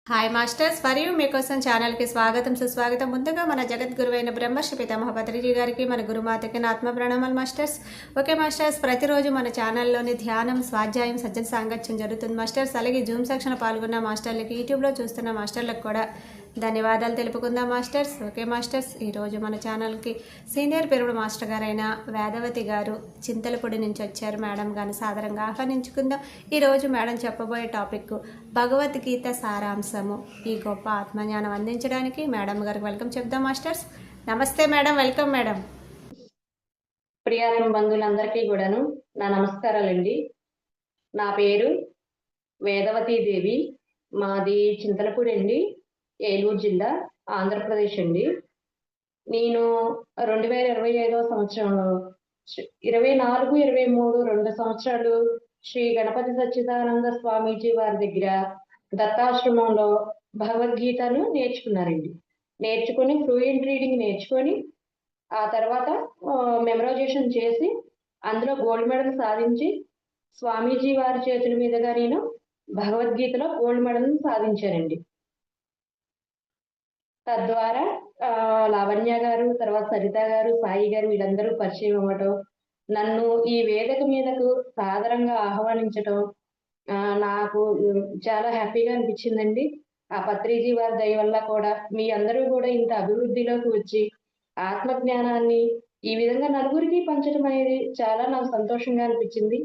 Hi masters మరియు మీకోసం ఛానల్కి స్వాగతం సుస్వాగతం. ముందుగా మన జగద్గురువైన బ్రహ్మర్షి పితామహ పత్రిజీ గారికి, మన గురుమాతకి నా ఆత్మ ప్రణామాలు మాస్టర్స్. ఓకే మాస్టర్స్, ప్రతిరోజు మన ఛానల్లోని ధ్యానం, స్వాధ్యాయం, సజ్జన సాంగత్యం జరుగుతుంది మాస్టర్స్. అలాగే జూమ్ సెక్షన్ పాల్గొన్న మాస్టర్లకి, యూట్యూబ్లో చూస్తున్న మాస్టర్లకు కూడా ధన్యవాదాలు తెలుపుకుందాం మాస్టర్స్. ఓకే మాస్టర్స్, ఈరోజు మన ఛానల్కి సీనియర్ పెరుడు మాస్టర్ గారైన వేదవతి గారు చింతలపూడి నుంచి వచ్చారు. మేడం గారిని సాదరంగా ఆహ్వానించుకుందాం. ఈరోజు మేడం చెప్పబోయే టాపిక్ భగవద్గీత సారాంశము. ఈ గొప్ప ఆత్మజ్ఞానం అందించడానికి మేడం గారికి వెల్కమ్ చెప్దాం మాస్టర్స్. నమస్తే మేడం, వెల్కమ్ మేడం. ప్రియాత్మ బంధువులందరికీ కూడాను నా నమస్కారాలండి. నా పేరు వేదవతీ దేవి. మాది చింతలపూడి అండి, ఏలూరు జిల్లా, ఆంధ్రప్రదేశ్ అండి. నేను 2025వ సంవత్సరంలో 24, 23 2 సంవత్సరాలు శ్రీ గణపతి సచ్చిదానంద స్వామీజీ వారి దగ్గర దత్తాశ్రమంలో భగవద్గీతను నేర్చుకున్నారండి. నేర్చుకుని ఫ్లూయెంట్ రీడింగ్ నేర్చుకొని ఆ తర్వాత మెమరైజేషన్ చేసి అందులో గోల్డ్ మెడల్ సాధించి స్వామీజీ వారి చేతుల మీదుగా నేను భగవద్గీతలో గోల్డ్ మెడల్ సాధించానండి. తద్వారా లావణ్య గారు, తర్వాత సరిత గారు, సాయి గారు వీళ్ళందరూ పరిచయం అవ్వటం, నన్ను ఈ వేదిక మీదకు సాదరంగా ఆహ్వానించటం నాకు చాలా హ్యాపీగా అనిపించిందండి. ఆ పత్రిజీ వారి దయ వల్ల కూడా మీ అందరూ కూడా ఇంత అభివృద్ధిలోకి వచ్చి ఆత్మజ్ఞానాన్ని ఈ విధంగా నలుగురికి పంచడం అనేది చాలా నాకు సంతోషంగా అనిపించింది.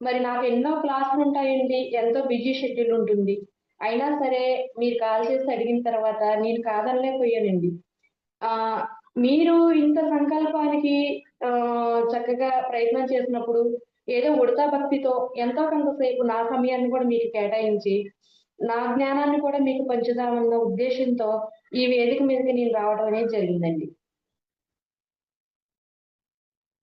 మరి నాకు ఎన్నో క్లాసులు ఉంటాయండి, ఎంతో బిజీ షెడ్యూల్ ఉంటుంది. అయినా సరే మీరు కాల్ చేసి అడిగిన తర్వాత నేను కాదనలేకపోయానండి. మీరు ఇంత సంకల్పానికి చక్కగా ప్రయత్నం చేసినప్పుడు ఏదో ఉడతా భక్తితో ఎంతో కొంతసేపు నా సమయాన్ని కూడా మీకు కేటాయించి, నా జ్ఞానాన్ని కూడా మీకు పంచుదామన్న ఉద్దేశంతో ఈ వేదిక మీదకి నేను రావడం అనేది జరిగిందండి.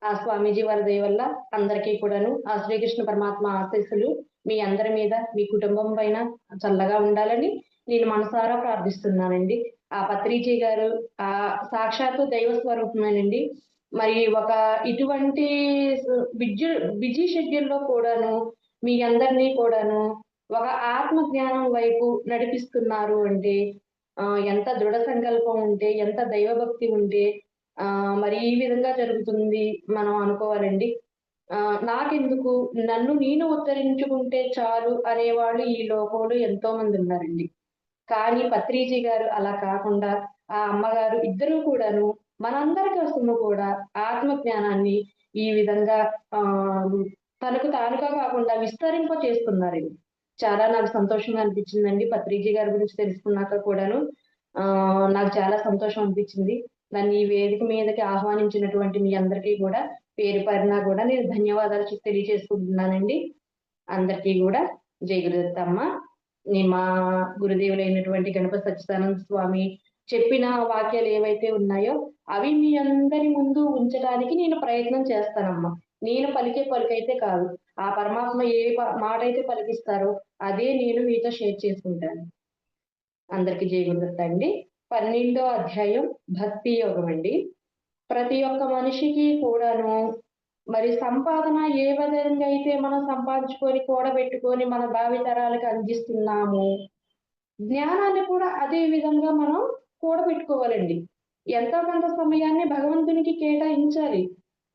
ఆ స్వామీజీ వారి దయ వల్ల అందరికీ కూడాను ఆ శ్రీకృష్ణ పరమాత్మ ఆశీస్సులు మీ అందరి మీద, మీ కుటుంబం పైన చల్లగా ఉండాలని నేను మనసారా ప్రార్థిస్తున్నానండి. ఆ పత్రిజీ గారు సాక్షాత్తు దైవ స్వరూపమేనండి. మరి ఒక ఇటువంటి బిజీ షెడ్యూల్‌లో కూడాను మీ అందరినీ కూడాను ఒక ఆత్మ జ్ఞానం వైపు నడిపిస్తున్నారు అంటే ఎంత దృఢ సంకల్పం ఉంటే, ఎంత దైవభక్తి ఉంటే మరి ఈ విధంగా జరుగుతుంది మనం అనుకోవాలండి. నాకెందుకు నన్ను నేను ఉద్ధరించుకుంటే చాలు అనేవాళ్ళు ఈ లోకంలో ఎంతో మంది ఉన్నారండి. కానీ పత్రిజీ గారు అలా కాకుండా ఆ అమ్మగారు ఇద్దరూ కూడాను మనందరి కోసము కూడా ఆత్మ జ్ఞానాన్ని ఈ విధంగా ఆహ్, తనకు తానుగా కాకుండా విస్తరింప చేస్తున్నారండి. చాలా నాకు సంతోషంగా అనిపించిందండి. పత్రిజీ గారి గురించి తెలుసుకున్నాక కూడాను నాకు చాలా సంతోషం అనిపించింది. నన్ను ఈ వేదిక మీదకి ఆహ్వానించినటువంటి మీ అందరికీ కూడా పేరు పేరున కూడా నేను ధన్యవాదాలు తెలియజేసుకుంటున్నానండి. అందరికీ గూడా జై గురుదత్తమ్మ. నేను మా గురుదేవులైనటువంటి గణపతి సచ్చిదానంద స్వామి చెప్పిన వాక్యాలు ఏవైతే ఉన్నాయో అవి మీ అందరి ముందు ఉంచడానికి నేను ప్రయత్నం చేస్తానమ్మా. నేను పలికే పలుకైతే కాదు. ఆ పరమాత్మ ఏ మాటైతే పలికిస్తారో అదే నేను మీతో షేర్ చేసుకుంటాను. అందరికీ జై గురుదత్త అండి. 12వ అధ్యాయం భక్తి యోగం అండి. ప్రతి ఒక్క మనిషికి కూడాను మరి సంపాదన ఏ విధంగా అయితే మనం సంపాదించుకొని, కూడబెట్టుకొని మన భావితరాలకు అందిస్తున్నాము, జ్ఞానాన్ని కూడా అదే విధంగా మనం కూడబెట్టుకోవాలండి. ఎంతో కొంత సమయాన్ని భగవంతునికి కేటాయించాలి.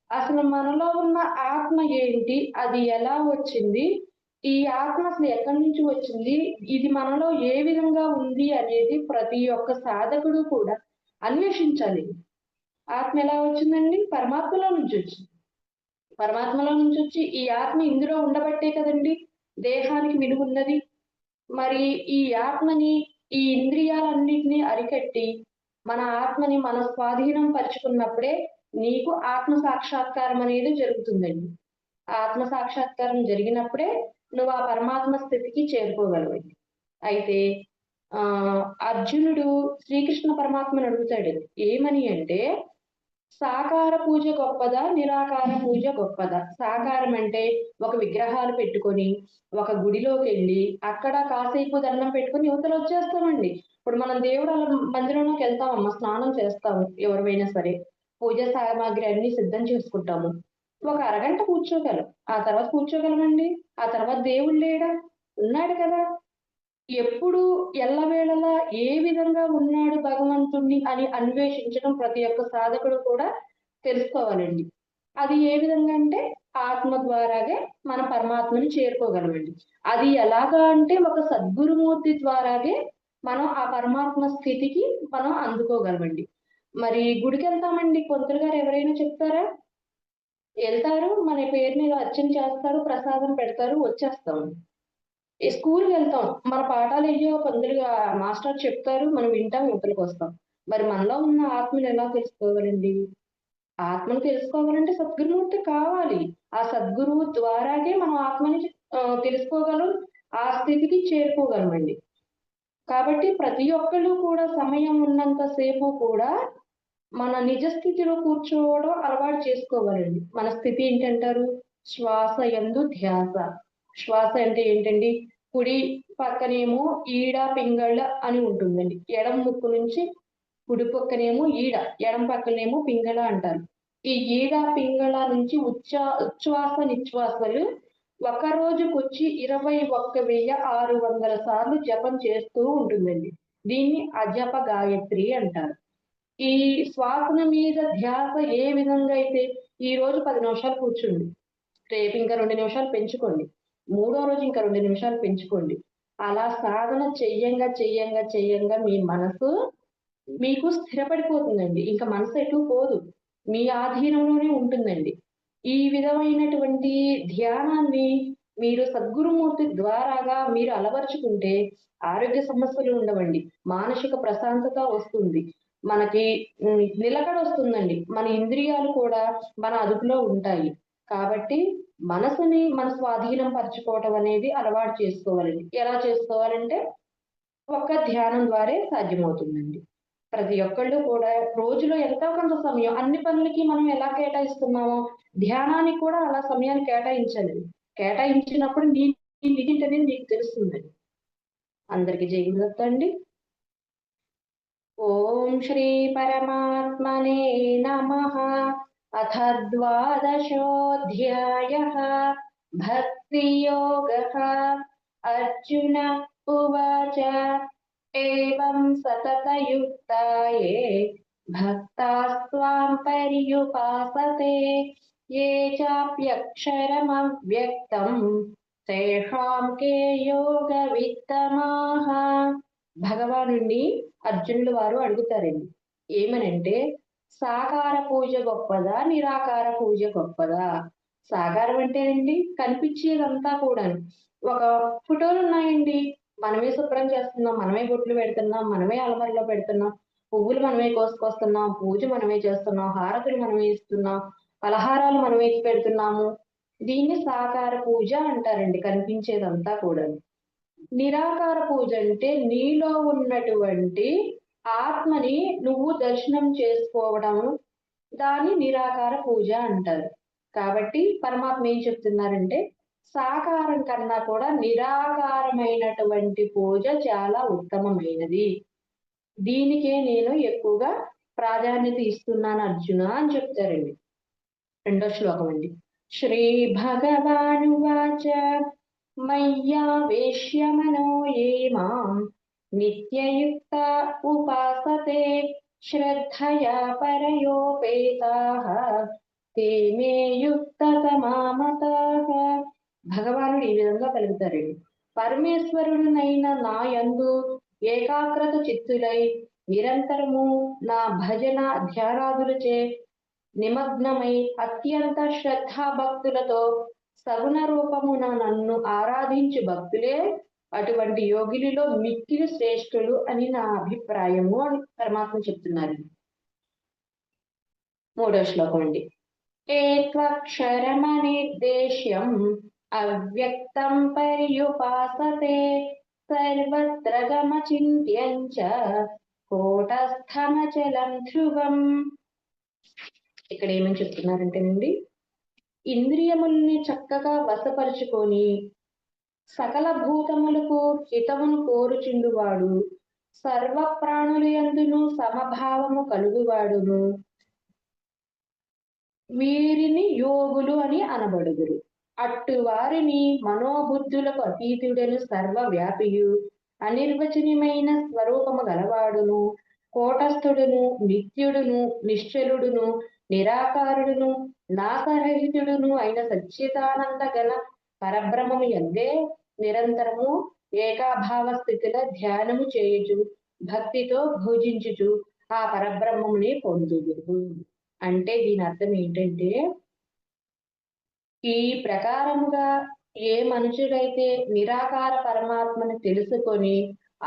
అసలు మనలో ఉన్న ఆత్మ ఏంటి? అది ఎలా వచ్చింది? ఈ ఆత్మ అసలు ఎక్కడి నుంచి వచ్చింది? ఇది మనలో ఏ విధంగా ఉంది అనేది ప్రతి ఒక్క సాధకుడు కూడా అన్వేషించాలి. ఆత్మ ఎలా వచ్చిందండి? పరమాత్మలో నుంచొచ్చింది. పరమాత్మలో నుంచొచ్చి ఈ ఆత్మ ఇందులో ఉండబట్టే కదండీ దేహానికి విలువున్నది. మరి ఈ ఆత్మని, ఈ ఇంద్రియాలన్నిటిని అరికట్టి, మన ఆత్మని మన స్వాధీనం పరుచుకున్నప్పుడే నీకు ఆత్మ సాక్షాత్కారం అనేది జరుగుతుందండి. ఆత్మ సాక్షాత్కారం జరిగినప్పుడే నువ్వు ఆ పరమాత్మ స్థితికి చేరుకోగలవండి. అయితే అర్జునుడు శ్రీకృష్ణ పరమాత్మని అడుగుతాడు. ఏమని అంటే, సాకార పూజ గొప్పదా? నిరాకార పూజ గొప్పదా? సాకారం అంటే ఒక విగ్రహాలు పెట్టుకొని, ఒక గుడిలోకెళ్ళి, అక్కడ కాసేపు దండం పెట్టుకొని యువతలొచ్చేస్తామండి. ఇప్పుడు మనం దేవుడు మందిరంలోకెళ్తామమ్మా, స్నానం చేస్తాము ఎవరివైనా సరే. పూజా సామాగ్రి అన్నీ సిద్ధం చేసుకుంటాము. ఒక అరగంట కూర్చోగలం. ఆ తర్వాత కూర్చోగలమండి? ఆ తర్వాత దేవుడు లేడా? ఉన్నాడు కదా! ఎప్పుడు ఎల్లవేళలా ఏ విధంగా ఉన్నాడు భగవంతుణ్ణి అని అన్వేషించడం ప్రతి ఒక్క సాధకుడు కూడా తెలుసుకోవాలండి. అది ఏ విధంగా అంటే ఆత్మ ద్వారాగే మన పరమాత్మని చేరుకోగలమండి. అది ఎలాగా అంటే ఒక సద్గురుమూర్తి ద్వారాగే మనం ఆ పరమాత్మ స్థితికి మనం అందుకోగలమండి. మరి గుడికెళ్తామండి. పంతులు గారు ఎవరైనా చెప్తారా? ఎళ్తారు. మన పేరు మీద అర్చన చేస్తారు. ప్రసాదం పెడతారు. వచ్చేస్తాం. ఈ స్కూల్‌కెళ్తాం. మన పాఠాలెయ్యో పంతులుగా మాస్టర్ చెప్తారు. మనం వింటాం. యువతలకొస్తాం. మరి మనలో ఉన్న ఆత్మని ఎలా తెలుసుకోవాలండి? ఆత్మను తెలుసుకోవాలంటే సద్గురుమూర్తి కావాలి. ఆ సద్గురువు ద్వారాగే మనం ఆత్మని తెలుసుకోగలం. ఆ స్థితికి చేరుకోగలమండి. కాబట్టి ప్రతి ఒక్కళ్ళు కూడా సమయం ఉన్నంత సేపు కూడా మన నిజ స్థితిలో కూర్చోవడం అలవాటు చేసుకోవాలండి. మన స్థితి ఏంటంటారు? శ్వాస యందు ధ్యాస. శ్వాస అంటే ఏంటండి? కుడి పక్కనేమో ఈడ, పింగళ అని ఉంటుందండి. ఎడమ ముక్కు నుంచి కుడి పక్కనేమో ఈడ, ఎడమ పక్కనేమో పింగళ అంటారు. ఈ ఈడ, పింగళ నుంచి ఉచ్ఛ్వాస, నిశ్వాసలు ఒక రోజుకొచ్చి 21,600 సార్లు జపం చేస్తూ ఉంటుందండి. దీన్ని అజప గాయత్రి అంటారు. ఈ శ్వాసన మీద ధ్యాస ఏ విధంగా అయితే ఈరోజు 10 నిమిషాలు కూర్చోండి. రేపు ఇంకా 2 నిమిషాలు పెంచుకోండి. మూడో రోజు ఇంకా 2 నిమిషాలు పెంచుకోండి. అలా సాధన చెయ్యంగా మీ మనసు మీకు స్థిరపడిపోతుందండి. ఇంక మనసు ఎటు పోదు. మీ ఆధీనంలోనే ఉంటుందండి. ఈ విధమైనటువంటి ధ్యానాన్ని మీరు సద్గురుమూర్తి ద్వారాగా మీరు అలవరుచుకుంటే ఆరోగ్య సమస్యలు ఉండవండి. మానసిక ప్రశాంతత వస్తుంది. మనకి నిలకడొస్తుందండి. మన ఇంద్రియాలు కూడా మన అదుపులో ఉంటాయి. కాబట్టి మనసుని మన స్వాధీనం పరుచుకోవటం అనేది అలవాటు చేసుకోవాలండి. ఎలా చేసుకోవాలంటే ఒక్క ధ్యానం ద్వారే సాధ్యమవుతుందండి. ప్రతి ఒక్కళ్ళు కూడా రోజులో ఎంతో కొంత సమయం అన్ని పనులకి మనం ఎలా కేటాయిస్తున్నామో, ధ్యానానికి కూడా అలా సమయాన్ని కేటాయించాలండి. కేటాయించినప్పుడు నీ నిజేంటనేది నీకు తెలుస్తుందండి. అందరికి జై గురుదత్త అండి. ఓం శ్రీ పరమాత్మనే నమః. అథ ద్వాదశోऽధ్యాయः భక్తియోగः. అర్జున ఉవాచ ఏవం సతతయుక్తా ఏ భక్తాస్త్వాం పర్యుపాసతే ఏ చాప్యక్షరమవ్యక్తం తేషాం కే యోగవిత్తమాః. భగవానుణ్ణి అర్జునులు వారు అడుగుతారండి. ఏమనంటే సాకార పూజ గొప్పదా? నిరాకార పూజ గొప్పదా? సాకారం అంటేనండి కనిపించేదంతా కూడాను. ఒక ఫోటోలున్నాయండి. మనమే శుభ్రం చేస్తున్నాం. మనమే బొట్లు పెడుతున్నాం. మనమే అలమారలో పెడుతున్నాం. పువ్వులు మనమే కోసుకొస్తున్నాం. పూజ మనమే చేస్తున్నాం. హారతులు మనమే ఇస్తున్నాం. పలహారాలు మనమే పెడుతున్నాము. దీన్ని సాకార పూజ అంటారండి. కనిపించేదంతా కూడాను. నిరాకార పూజ అంటే నీలో ఉన్నటువంటి ఆత్మని నువ్వు దర్శనం చేసుకోవడం దాన్ని నిరాకార పూజ అంటారు. కాబట్టి పరమాత్మ ఏం చెప్తున్నారంటే సాకారం కన్నా కూడా నిరాకారమైనటువంటి పూజ చాలా ఉత్తమమైనది. దీనికే నేను ఎక్కువగా ప్రాధాన్యత ఇస్తున్నాను అర్జున అని చెప్తారండి. రెండో శ్లోకం అండి. శ్రీ భగవానువాచ మయ్యావేశ్య మనో ఏ మాం నిత్యయుక్త ఉపాసతే శ్రద్ధయా పరయోపేతాః తే మే యుక్తతమా మతాః. భగవానుడు ఈ విధంగా పలుకుతారండి. పరమేశ్వరుడునైన నా యందు ఏకాగ్రత చిత్తులై నిరంతరము నా భజన ధ్యానాదులచే నిమగ్నమై అత్యంత శ్రద్ధాభక్తులతో సగుణ రూపమున నన్ను ఆరాధించు భక్తులే అటువంటి యోగిలిలో మిక్కిలి శ్రేష్ఠులు అని నా అభిప్రాయము అని పరమాత్మ చెప్తున్నారు. మూడో శ్లోకం అండి. ఏత్వక్షరమనిర్దేశ్యం అవ్యక్తం పర్యుపాసతే సర్వత్ర గమచింత్యం చ కూటస్థమచలం ధ్రువం. ఇక్కడ ఏమని చెప్తున్నారంటేనండి, ఇంద్రియముల్ని చక్కగా వశపరుచుకొని సకల భూతములకు హితమును కోరుచుండువాడు సర్వ ప్రాణుల యందును సమభావము కలుగువాడును వీరిని యోగులు అని అనబడుదురు. అట్టు వారిని మనోబుద్ధులకు అతీతుడను సర్వవ్యాపియు అనిర్వచనీయమైన స్వరూపము గలవాడును, కోటస్థుడును, నిత్యుడును, నిశ్చలుడును, నిరాకారుడును, నాశరహితుడును అయిన సచ్చిదానంద గణ పరబ్రహ్మము యందే నిరంతరము ఏకాభావ స్థితిలో ధ్యానము చేయుచు భక్తితో భోజించుచు ఆ పరబ్రహ్మముని పొందుదురు. అంటే దీని అర్థం ఏంటంటే, ఈ ప్రకారముగా ఏ మనుషుడైతే నిరాకార పరమాత్మని తెలుసుకొని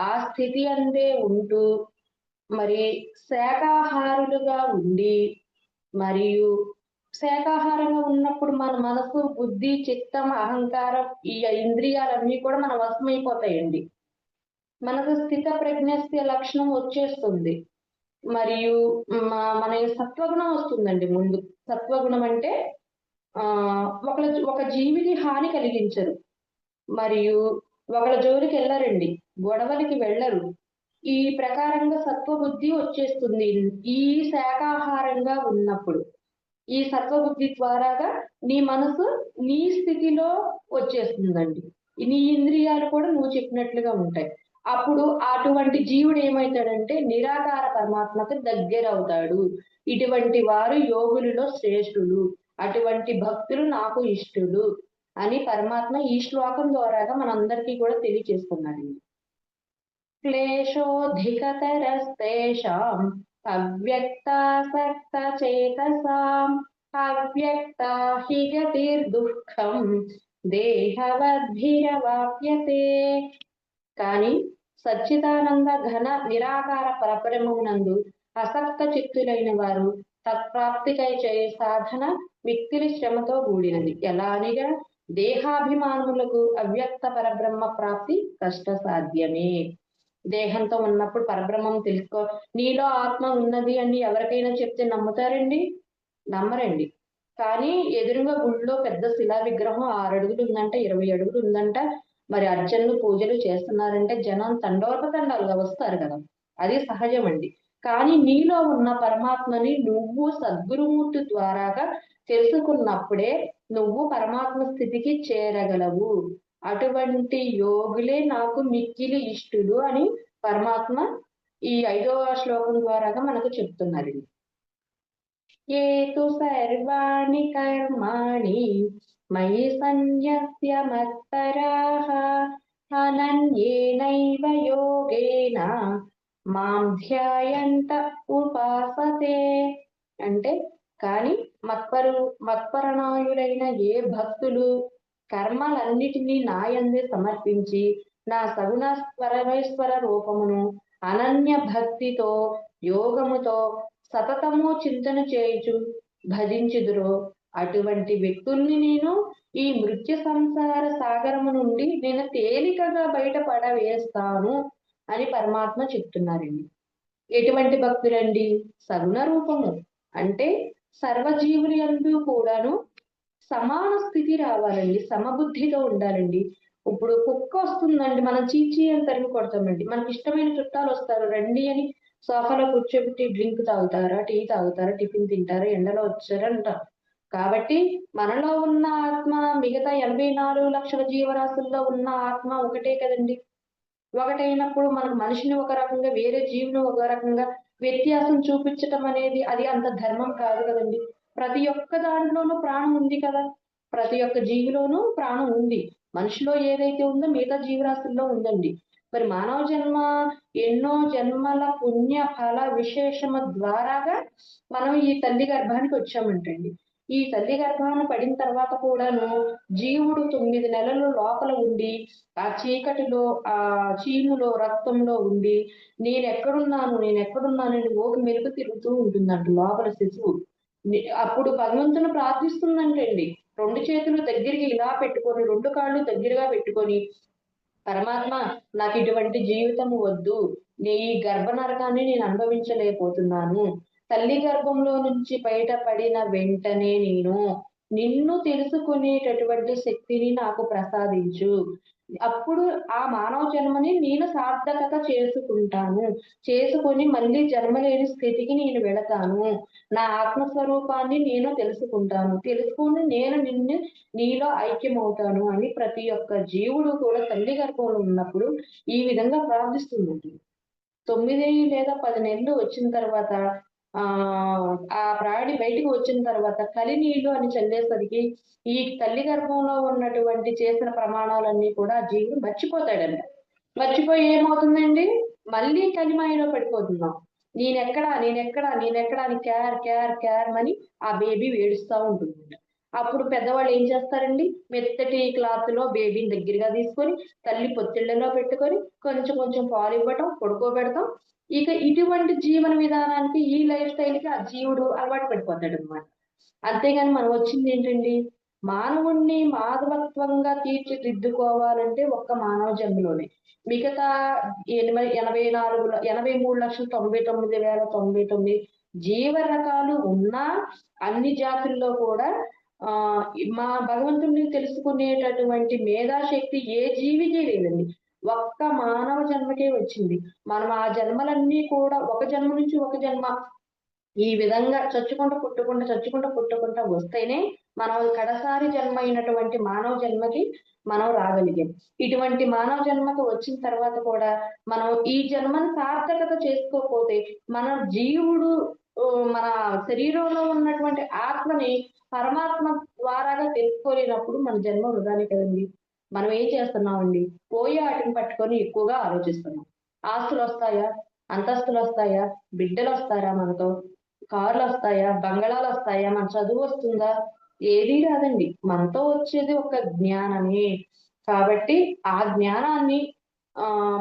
ఆ స్థితి అందే ఉంటూ మరి శాకాహారులుగా ఉండి, మరియు శాకాహారంగా ఉన్నప్పుడు మన మనసు, బుద్ధి, చిత్తం, అహంకారం ఈ ఇంద్రియాలన్నీ కూడా మన వశమైపోతాయండి. మనకు స్థిత ప్రజ్ఞస్య లక్షణం వచ్చేస్తుంది. మరియు మన సత్వగుణం వస్తుందండి ముందు. సత్వగుణం అంటే ఒక జీవికి హాని కలిగించరు. మరియు ఒకళ్ళ జోలికి వెళ్ళరండి. గొడవలకి వెళ్ళరు. ఈ ప్రకారంగా సత్వబుద్ధి వచ్చేస్తుంది. ఈ శాకాహారంగా ఉన్నప్పుడు. ఈ సత్వబుద్ధి ద్వారాగా నీ మనసు నీ స్థితిలో వచ్చేస్తుందండి. నీ ఇంద్రియాలు కూడా నువ్వు చెప్పినట్లుగా ఉంటాయి. అప్పుడు అటువంటి జీవుడు ఏమైతాడంటే నిరాకార పరమాత్మకు దగ్గరవుతాడు. ఇటువంటి వారు యోగులలో శ్రేష్ఠులు. అటువంటి భక్తులు నాకు ఇష్టులు అని పరమాత్మ ఈ శ్లోకం ద్వారాగా మనందరికీ కూడా తెలియజేస్తున్నాడండి. క్లేశోధికతరస్తేషాం అవ్యక్తాసక్తచేతసాం అవ్యక్తా హి గతిర్దుఃఖం దేహవద్భిరవాప్యతే. కానీ సచ్చిదానంద ఘన నిరాకార పరబ్రహ్మమునందు అసక్త చిత్తులైన వారు తత్ప్రాప్తికై చేయ సాధన మిక్కిలి శ్రమతో కూడినది. ఎలా అనిగా దేహాభిమానములకు అవ్యక్త పరబ్రహ్మ ప్రాప్తి కష్ట సాధ్యమే. దేహంతో ఉన్నప్పుడు పరబ్రహ్మం తెలుసుకో, నీలో ఆత్మ ఉన్నది అని ఎవరికైనా చెప్తే నమ్ముతారండి? నమ్మరండి. కానీ ఎదురుగా గుళ్ళో పెద్ద శిలా విగ్రహం 6 అడుగులు ఉందంట, 20 అడుగులు ఉందంట, మరి అర్చనలు పూజలు చేస్తున్నారంటే జనం తండోపతండాలుగా వస్తారు కదా. అది సహజం అండి. కానీ నీలో ఉన్న పరమాత్మని నువ్వు సద్గురుమూర్తి ద్వారాగా తెలుసుకున్నప్పుడే నువ్వు పరమాత్మ స్థితికి చేరగలవు. అటువంటి యోగులే నాకు మిక్కిలి ఇష్టులు అని పరమాత్మ ఈ 5వ శ్లోకం ద్వారాగా మనకు చెప్తున్నారండి. ఏతు సర్వాణి కర్మాణి మయి సన్యస్య మత్పరాః అనన్యేనైవ యోగేన మాం ధ్యాయంత ఉపాసతే. అంటే కానీ మత్పరణాయులైన ఏ భక్తులు కర్మలన్నిటినీ నాయందే సమర్పించి నా సగుణ పరమేశ్వర రూపమును అనన్య భక్తితో యోగముతో సతతము చింతన చేయుచు భజించుదురో అటువంటి వ్యక్తుల్ని నేను ఈ మృత్యు సంసార సాగరము నుండి నేను తేలికగా బయటపడవేస్తాను అని పరమాత్మ చెప్తున్నారండి. ఎటువంటి భక్తులండి? సగుణ రూపము అంటే సర్వజీవులు యందు కూడాను సమాన స్థితి రావాలండి. సమబుద్ధితో ఉండాలండి. ఇప్పుడు కుక్క వస్తుందండి, మనం చీచి అని తరిమి కొడతామండి. మనకి ఇష్టమైన చుట్టాలు వస్తారు, రండి అని సోఫాలో కూర్చోబెట్టి డ్రింక్ తాగుతారా, టీ తాగుతారా, టిఫిన్ తింటారా, ఎండలో వచ్చారంటారు. కాబట్టి మనలో ఉన్న ఆత్మ మిగతా 84 లక్షల జీవరాశుల్లో ఉన్న ఆత్మ ఒకటే కదండి. ఒకటైనప్పుడు మనకు మనిషిని ఒక రకంగా, వేరే జీవిని ఒక రకంగా వ్యత్యాసం చూపించటం అనేది అది అంత ధర్మం కాదు కదండి. ప్రతి ఒక్క దాంట్లోనూ ప్రాణం ఉంది కదా. ప్రతి ఒక్క జీవిలోనూ ప్రాణం ఉంది. మనిషిలో ఏదైతే ఉందో మిగతా జీవరాశుల్లో ఉందండి. మరి మానవ జన్మ ఎన్నో జన్మల పుణ్య ఫల విశేషము ద్వారాగా మనం ఈ తల్లి గర్భానికి వచ్చామంటండి. ఈ తల్లి గర్భాన పడిన తర్వాత కూడాను జీవుడు 9 నెలలు లోపల ఉండి ఆ చీకటిలో, ఆ చీములో, రక్తంలో ఉండి నేనెక్కడున్నానని ఓకి మెలుకు తిరుగుతూ ఉంటుందంట లోపల శిశువు. అప్పుడు భగవంతుని ప్రార్థిస్తుందంటండి. 2 చేతులు దగ్గరికి ఇలా పెట్టుకొని, 2 కాళ్ళు దగ్గరగా పెట్టుకొని, పరమాత్మ నాకు ఇటువంటి జీవితము వద్దు. ఈ గర్భ నరకాన్ని నేను అనుభవించలేకపోతున్నాను. తల్లి గర్భంలో నుంచి బయటపడిన వెంటనే నిన్ను తెలుసుకునేటటువంటి శక్తిని నాకు ప్రసాదించు. అప్పుడు ఆ మానవ జన్మని నేను సార్థకత చేసుకుంటాను. చేసుకొని మళ్ళీ జన్మ లేని స్థితికి నేను వెళతాను. నా ఆత్మస్వరూపాన్ని నేను తెలుసుకుంటాను. తెలుసుకొని నేను నీలో ఐక్యమవుతాను అని ప్రతి ఒక్క జీవుడు కూడా తల్లి గర్భంలో ఉన్నప్పుడు ఈ విధంగా ప్రార్థిస్తుందండి. 9 లేదా 10 నెలలు వచ్చిన తర్వాత ఆ ప్రాణి బయటికి వచ్చిన తర్వాత కలినీళ్ళు అని చల్లేసరికి ఈ తల్లి గర్భంలో ఉన్నటువంటి చేసిన ప్రమాణాలన్నీ కూడా ఆ జీవుడు మర్చిపోతాడంట. మర్చిపోయి ఏమవుతుందండి? మళ్ళీ కలిమాయలో పడిపోతున్నాం. నేనెక్కడ, నేనెక్కడ, నేనెక్కడ అని క్యార్, క్యార్, క్యార్‌మని ఆ బేబీ ఏడుస్తా ఉంటుందంట. అప్పుడు పెద్దవాళ్ళు ఏం చేస్తారండి? మెత్తటి క్లాత్‌లో బేబీని దగ్గరగా తీసుకొని, తల్లి పొత్తిళ్లలో పెట్టుకొని, కొంచెం కొంచెం పాలివ్వటం, పడుకోబెడతాం. ఇక ఇటువంటి జీవన విధానానికి, ఈ లైఫ్ స్టైల్‌కి ఆ జీవుడు అలవాటు పడిపోతాడనమాట. అంతేగాని మనం వచ్చిందేంటండి? మానవుడిని మానవత్వంగా తీర్చిదిద్దుకోవాలంటే ఒక్క మానవ జన్మలోనే. మిగతా 83,99,099 జీవ రకాలు ఉన్నా అన్ని జాతుల్లో కూడా మా భగవంతుడిని తెలుసుకునేటటువంటి మేధాశక్తి ఏ జీవికి లేదండి. ఒక్క మానవ జన్మకే వచ్చింది. మనం ఆ జన్మలన్నీ కూడా ఒక జన్మ నుంచి ఒక జన్మ ఈ విధంగా చచ్చుకుంటూ పుట్టుకుంటూ, చచ్చుకుంటూ పుట్టుకుంటా వస్తేనే మనం కడసారి జన్మ అయినటువంటి మానవ జన్మకి మనం రాగలిగాం. ఇటువంటి మానవ జన్మకు వచ్చిన తర్వాత కూడా మనం ఈ జన్మని సార్థకత చేసుకోకపోతే మన జీవుడు మన శరీరంలో ఉన్నటువంటి ఆత్మని పరమాత్మ ద్వారాగా తెలుసుకోలేనప్పుడు మన జన్మ వృధానే కదండీ! మనం ఏం చేస్తున్నామండి? పోయే ఆటిని పట్టుకొని ఎక్కువగా ఆలోచిస్తున్నాం. ఆస్తులొస్తాయా? అంతస్తులొస్తాయా? బిడ్డలొస్తారా మనతో? కార్‌లొస్తాయా? బంగళాలొస్తాయా? మన చదువొస్తుందా? ఏదీ రాదండి. మనతో వచ్చేది ఒక జ్ఞానమే. కాబట్టి ఆ జ్ఞానాన్ని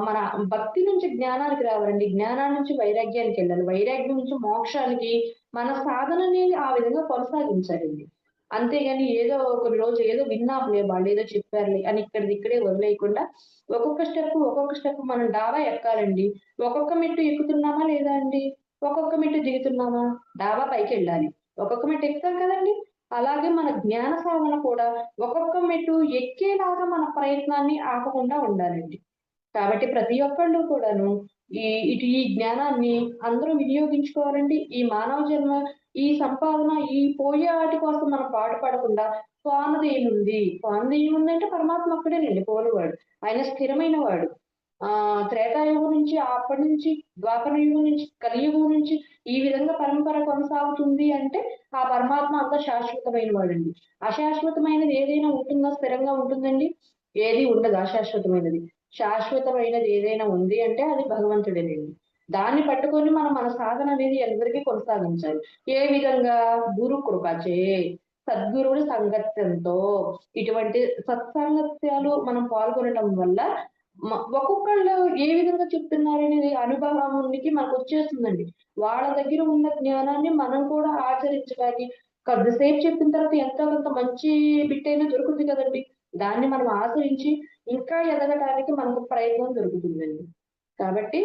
మన భక్తి నుంచి జ్ఞానానికి రావాలండి. జ్ఞానం నుంచి వైరాగ్యానికెళ్ళాలి. వైరాగ్యం నుంచి మోక్షానికి మన సాధనని ఆ విధంగా కొనసాగించాలండి. అంతేగాని ఏదో కొన్ని రోజులు ఏదో విన్నాంలే వాళ్ళేదో చెప్పారులే అని ఇక్కడిది ఇక్కడే వదిలేయకుండా ఒక్కొక్క స్టెప్ మనం డాబా ఎక్కాలండి. ఒక్కొక్క మెట్టు ఎక్కుతున్నామా లేదా అండి? ఒక్కొక్క మెట్టు దిగుతున్నామా? డాబా పైకెళ్ళాలి. ఒక్కొక్క మెట్టు ఎక్కుతాం కదండీ! అలాగే మన జ్ఞాన సాధన కూడా ఒక్కొక్క మెట్టు ఎక్కేలాగా మన ప్రయత్నాన్ని ఆపకుండా ఉండాలండి. కాబట్టి ప్రతి ఒక్కళ్ళు కూడాను ఈ జ్ఞానాన్ని అందరూ వినియోగించుకోవాలండి. ఈ మానవ జన్మ, ఈ సంపాదన, ఈ పోయే ఆటి కోసం మనం పాటుపడకుండా పోనిదేముంది? పోనిదేముందంటే పరమాత్మ ఒక్కడేనండి పోనివాడు. ఆయన స్థిరమైన వాడు. త్రేతాయుగం నుంచి అప్పటి నుంచి ద్వాపర యుగం నుంచి, కలియుగం నుంచి ఈ విధంగా పరంపర కొనసాగుతుంది అంటే ఆ పరమాత్మ అంతా శాశ్వతమైన వాడండి. అశాశ్వతమైనది ఏదైనా ఉంటుందా? స్థిరంగా ఉంటుందండి? ఏది ఉండదు అశాశ్వతమైనది. శాశ్వతమైనది ఏదైనా ఉంది అంటే అది భగవంతుడేనండి. దాన్ని పట్టుకొని మనం మన సాధన అనేది అందరికీ కొనసాగించాలి. ఏ విధంగా? గురు కృపచే, సద్గురువుల సాంగత్యంతో, ఇటువంటి సత్సాంగత్యాలు మనం పాల్గొనటం వల్ల ఒక్కొక్కళ్ళు ఏ విధంగా చెప్తున్నారనేది అనుభవానికి మనకొచ్చేస్తుందండి. వాళ్ళ దగ్గర ఉన్న జ్ఞానాన్ని మనం కూడా ఆచరించడానికి కొద్దిసేపు చెప్పిన తర్వాత ఎంతో కొంత మంచి బిట్ అయినా దొరుకుతుంది కదండీ! దాన్ని మనం ఆచరించి ఇంకా ఎదగటానికి మనకు ప్రయత్నం దొరుకుతుందండి. కాబట్టి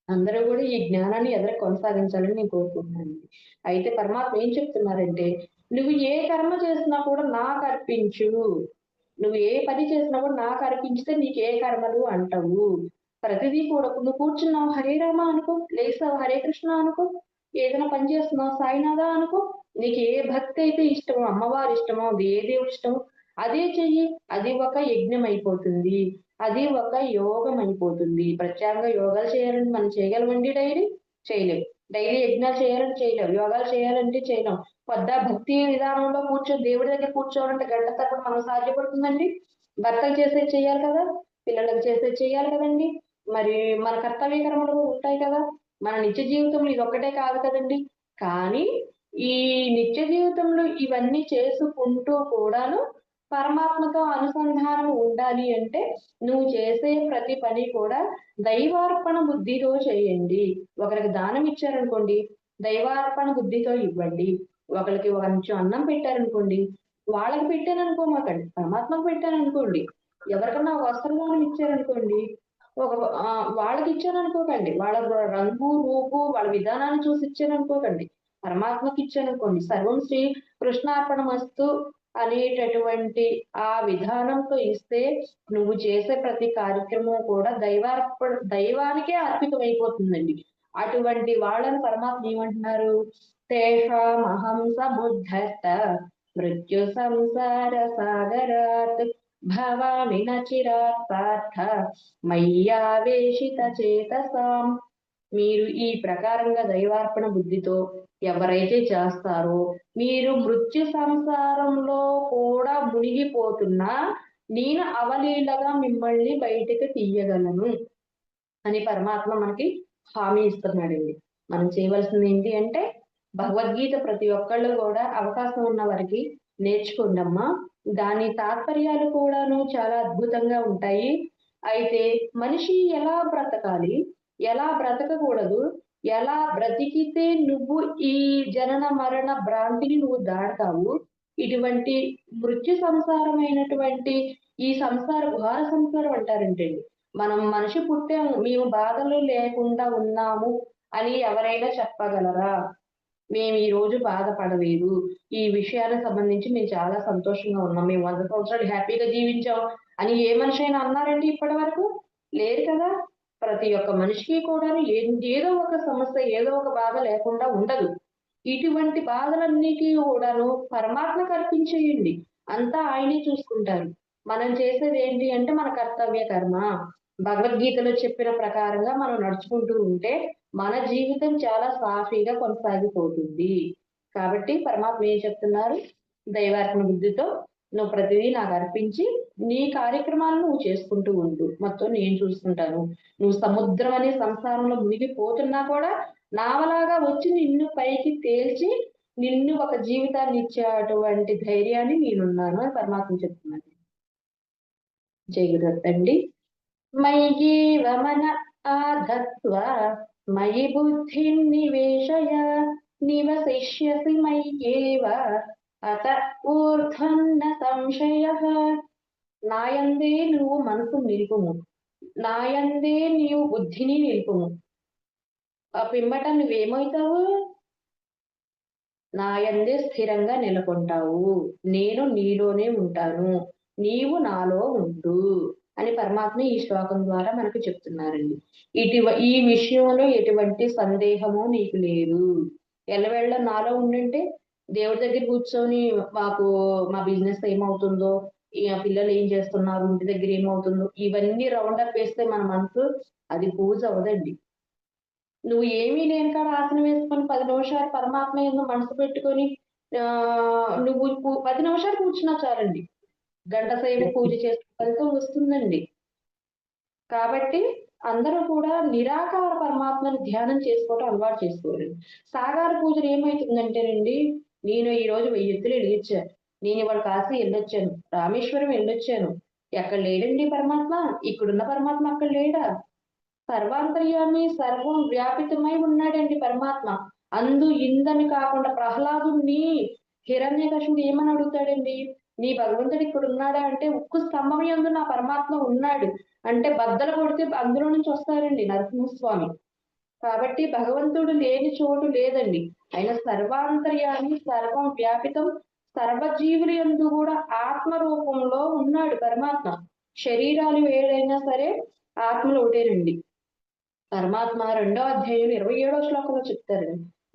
అందరూ గూడా ఈ జ్ఞానాన్ని కొనసాగించాలని నేను కోరుకుంటున్నానండి. అయితే పరమాత్మ ఏం చెప్తున్నారంటే, "నువ్వు ఏ కర్మ చేసినా కూడా నాకర్పించు. నువ్వు ఏ పని చేసినా కూడా నాకర్పించితే నీకే కర్మలు అంటవు. ప్రతిదీ కూడా నువ్వు కూర్చున్నావు హరే రామ అనుకో, లేసావు హరే కృష్ణ అనుకో, ఏదైనా పని చేస్తున్నావు సాయినాథ అనుకో, నీకు ఏ భక్తి అయితే ఇష్టమో, అమ్మవారి ఇష్టమో, ఏ దేవుడి ఇష్టమో అదే చెయ్యి. అది ఒక యజ్ఞం అయిపోతుంది. అది ఒక యోగం అయిపోతుంది. ప్రత్యేకంగా యోగాలు చేయాలని మనం చేయగలమండి డైలీ? చేయలేం. డైలీ యజ్ఞాలు చేయాలంటే చేయలేం. యోగాలు చేయాలంటే చేయలేం. భక్తి విధానంలో కూర్చొని దేవుడి దగ్గర కూర్చోవాలంటే గంట తరబడి మనకు సాధ్యపడుతుందండి? భర్తలు చేసేది చెయ్యాలి కదా! పిల్లలకు చేసేది చెయ్యాలి కదండీ! మరి మన కర్తవ్య కర్మలు కూడా ఉంటాయి కదా! మన నిత్య జీవితంలో ఇదొక్కటే కాదు కదండీ! కానీ ఈ నిత్య జీవితంలో ఇవన్నీ చేసుకుంటూ కూడాను పరమాత్మతో అనుసంధానం ఉండాలి అంటే నువ్వు చేసే ప్రతి పని కూడా దైవార్పణ బుద్ధితో చేయండి. ఒకరికి దానం ఇచ్చారనుకోండి, దైవార్పణ బుద్ధితో ఇవ్వండి. ఒకళ్ళకి కొంచెం అన్నం పెట్టారనుకోండి, వాళ్ళకి పెట్టాననుకోమాకండి. పరమాత్మకు పెట్టాననుకోండి. ఎవరికన్నా వస్త్రదానం ఇచ్చారనుకోండి, ఒక వాళ్ళకిచ్చాననుకోకండి. వాళ్ళ రంగు, రూపు, వాళ్ళ విధానాన్ని చూసి ఇచ్చాననుకోకండి. పరమాత్మకి ఇచ్చాననుకోండి. సర్వం శ్రీ కృష్ణార్పణమస్తు అనేటటువంటి ఆ విధానంతో ఇస్తే నువ్వు చేసే ప్రతి కార్యక్రమం కూడా దైవానికే అర్పితమైపోతుందండి. అటువంటి వాళ్ళని పరమాత్మ ఏమంటున్నారు? తేషామహం సముద్ధర్త మృత్యు సంసార సాగరాత్ భవామి నచిరాత్ పార్థ మయ్యావేశిత చేతసాం. మీరు ఈ ప్రకారంగా దైవార్పణ బుద్ధితో ఎవరైతే చేస్తారో మీరు మృత్యు సంసారంలో కూడా మునిగిపోతున్నా నేను అవలీలగా మిమ్మల్ని బయటకు తీయగలను అని పరమాత్మ మనకి హామీ ఇస్తున్నాడండి. మనం చేయవలసింది ఏంటి అంటే భగవద్గీత ప్రతి ఒక్కళ్ళు కూడా అవకాశం ఉన్న వారికి నేర్చుకోండి అమ్మా. దాని తాత్పర్యాలు కూడాను చాలా అద్భుతంగా ఉంటాయి. అయితే మనిషి ఎలా బ్రతకాలి, ఎలా బ్రతకకూడదు, ఎలా బ్రతికితే నువ్వు ఈ జనన మరణ భ్రాంతిని నువ్వు దాడతావు, ఇటువంటి మృత్యు సంసారమైనటువంటి ఈ ఘోర సంసారం అంటారంటండి. మనం మనిషి పుట్టాము, మేము బాధలు లేకుండా ఉన్నాము అని ఎవరైనా చెప్పగలరా? మేము ఈ రోజు బాధపడలేదు, ఈ విషయానికి సంబంధించి మేము చాలా సంతోషంగా ఉన్నాం, మేము 100 సంవత్సరాలు హ్యాపీగా జీవించాం అని ఏ మనిషి అయినా అన్నారండి ఇప్పటి వరకు? లేరు కదా. ప్రతి ఒక్క మనిషికి కూడా ఏదో ఒక సమస్య, ఏదో ఒక బాధ లేకుండా ఉండదు. ఇటువంటి బాధలన్నిటి కూడాను పరమాత్మకు అర్పించేయండి, అంతా ఆయనే చూసుకుంటారు. మనం చేసేది ఏంటి అంటే మన కర్తవ్య కర్మ. భగవద్గీతలో చెప్పిన ప్రకారంగా మనం నడుచుకుంటూ ఉంటే మన జీవితం చాలా సాఫీగా కొనసాగిపోతుంది. కాబట్టి పరమాత్మ ఏం చెప్తున్నారు? దైవార్పణ బుద్ధితో నువ్వు ప్రతిదీ నాకు అర్పించి నీ కార్యక్రమాలను నువ్వు చేసుకుంటూ ఉండు, మొత్తం నేను చూసుకుంటాను. నువ్వు సముద్రం అనే సంసారంలో మునిగిపోతున్నా కూడా నావలాగా వచ్చి నిన్ను పైకి తేల్చి నిన్ను ఒక జీవితాన్ని ఇచ్చేటువంటి ధైర్యాన్ని నేనున్నాను అని పరమాత్మ చెప్తున్నాను. జై గురుదత్త అండి. మయ్యేవ మన ఆధత్వా మయి బుద్ధిం నివేశయ నివసిష్యసి మయ్యేవ అత ఊర్ధ్వం న సంశయః. నాయందే నువ్వు మనసు నిలుపుము, నాయందే నీవు బుద్ధిని నిలుపుము. ఆ పిమ్మట నువ్వేమవుతావు? నాయందే స్థిరంగా నెలకొంటావు, నేను నీలోనే ఉంటాను, నీవు నాలో ఉండు అని పరమాత్మ ఈ శ్లోకం ద్వారా మనకు చెప్తున్నారండి. ఈ విషయంలో ఎటువంటి సందేహము నీకు లేదు. ఎల్లవేళ నాలో ఉండుంటే దేవుడి దగ్గర కూర్చొని మా బిజినెస్ ఏమవుతుందో, పిల్లలు ఏం చేస్తున్నారు, ఇంటి దగ్గర ఏమవుతుందో, ఇవన్నీ రౌండప్ వేస్తే మన మనసు అది పూజ అవదండి. నువ్వు ఏమీ లేని కాడ ఆసనం వేసుకొని 10 నిమిషాలు పరమాత్మ యందు మనసు పెట్టుకొని నువ్వు 10 నిమిషాలు కూర్చున్నా చాలండి, గంట సేపు పూజ చేసే ఫలితం వస్తుందండి. కాబట్టి అందరూ కూడా నిరాకార పరమాత్మని ధ్యానం చేసుకోవడం అలవాటు చేసుకోవాలి. సాకార పూజలు ఏమైతుందంటేనండి, నేను ఈ రోజు 1000 ఎత్తులు వెలిగించాను, నేను ఇవాళ కాశీ వెళ్ళొచ్చాను, రామేశ్వరం వెళ్ళొచ్చాను, ఎక్కడ లేడండి పరమాత్మ? ఇక్కడున్న పరమాత్మ అక్కడ లేడా? సర్వాంతర్యామి, సర్వం వ్యాపితమై ఉన్నాడండి పరమాత్మ. అందు ఇందని కాకుండా ప్రహ్లాదుని హిరణ్యకశిపుడు ఏమని అడుగుతాడండి? నీ భగవంతుడు ఇక్కడ ఉన్నాడా అంటే, ఉక్కు స్తంభం యందు నా పరమాత్మ ఉన్నాడు అంటే బద్దలు కొడితే అందులో నుంచి వస్తారండి నరసింహస్వామి. కాబట్టి భగవంతుడు లేని చోటు లేదండి. ఆయన సర్వాంతర్యామి, సర్వం వ్యాపితం, సర్వజీవుల యందు కూడా ఆత్మ రూపంలో ఉన్నాడు పరమాత్మ. శరీరాలు ఏదైనా సరే ఆత్మలు ఒకటేనండి. పరమాత్మ 2వ అధ్యాయం 27వ శ్లోకంలో చెప్తారు,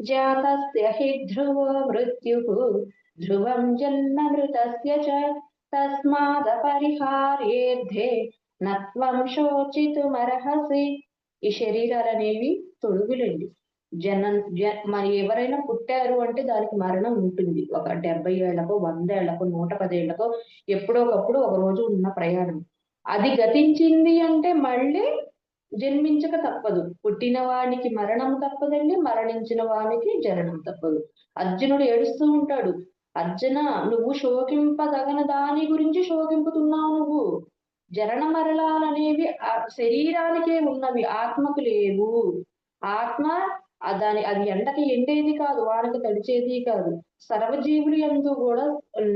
జాతస్య హి ధ్రువో మృత్యుః ధ్రువం జన్మ మృతస్య చ తస్మాదపరిహార్యేర్థే నత్వం శోచితుమర్హసి. ఈ శరీరాలు అనేవి తొడుగులండి. మరి ఎవరైనా పుట్టారు అంటే దానికి మరణం ఉంటుంది. ఒక 70 ఏళ్లకో, 100 ఏళ్లకో, 110 ఏళ్లకో ఎప్పుడో ఒకప్పుడు ఒక రోజు ఉన్న ప్రయాణం. అది గతించింది అంటే మళ్ళీ జన్మించక తప్పదు. పుట్టిన వానికి మరణం తప్పదండి, మరణించిన వానికి జననం తప్పదు. అర్జునుడు ఏడుస్తూ ఉంటాడు, అర్జున నువ్వు శోకింపదగన దాని గురించి శోకింపుతున్నావు. నువ్వు జనన మరణాలనేవి శరీరానికే ఉన్నవి, ఆత్మకు లేవు. ఆత్మ అది ఎండకి ఎండేది కాదు, వానకి తడిచేది కాదు. సర్వజీవులు యందు కూడా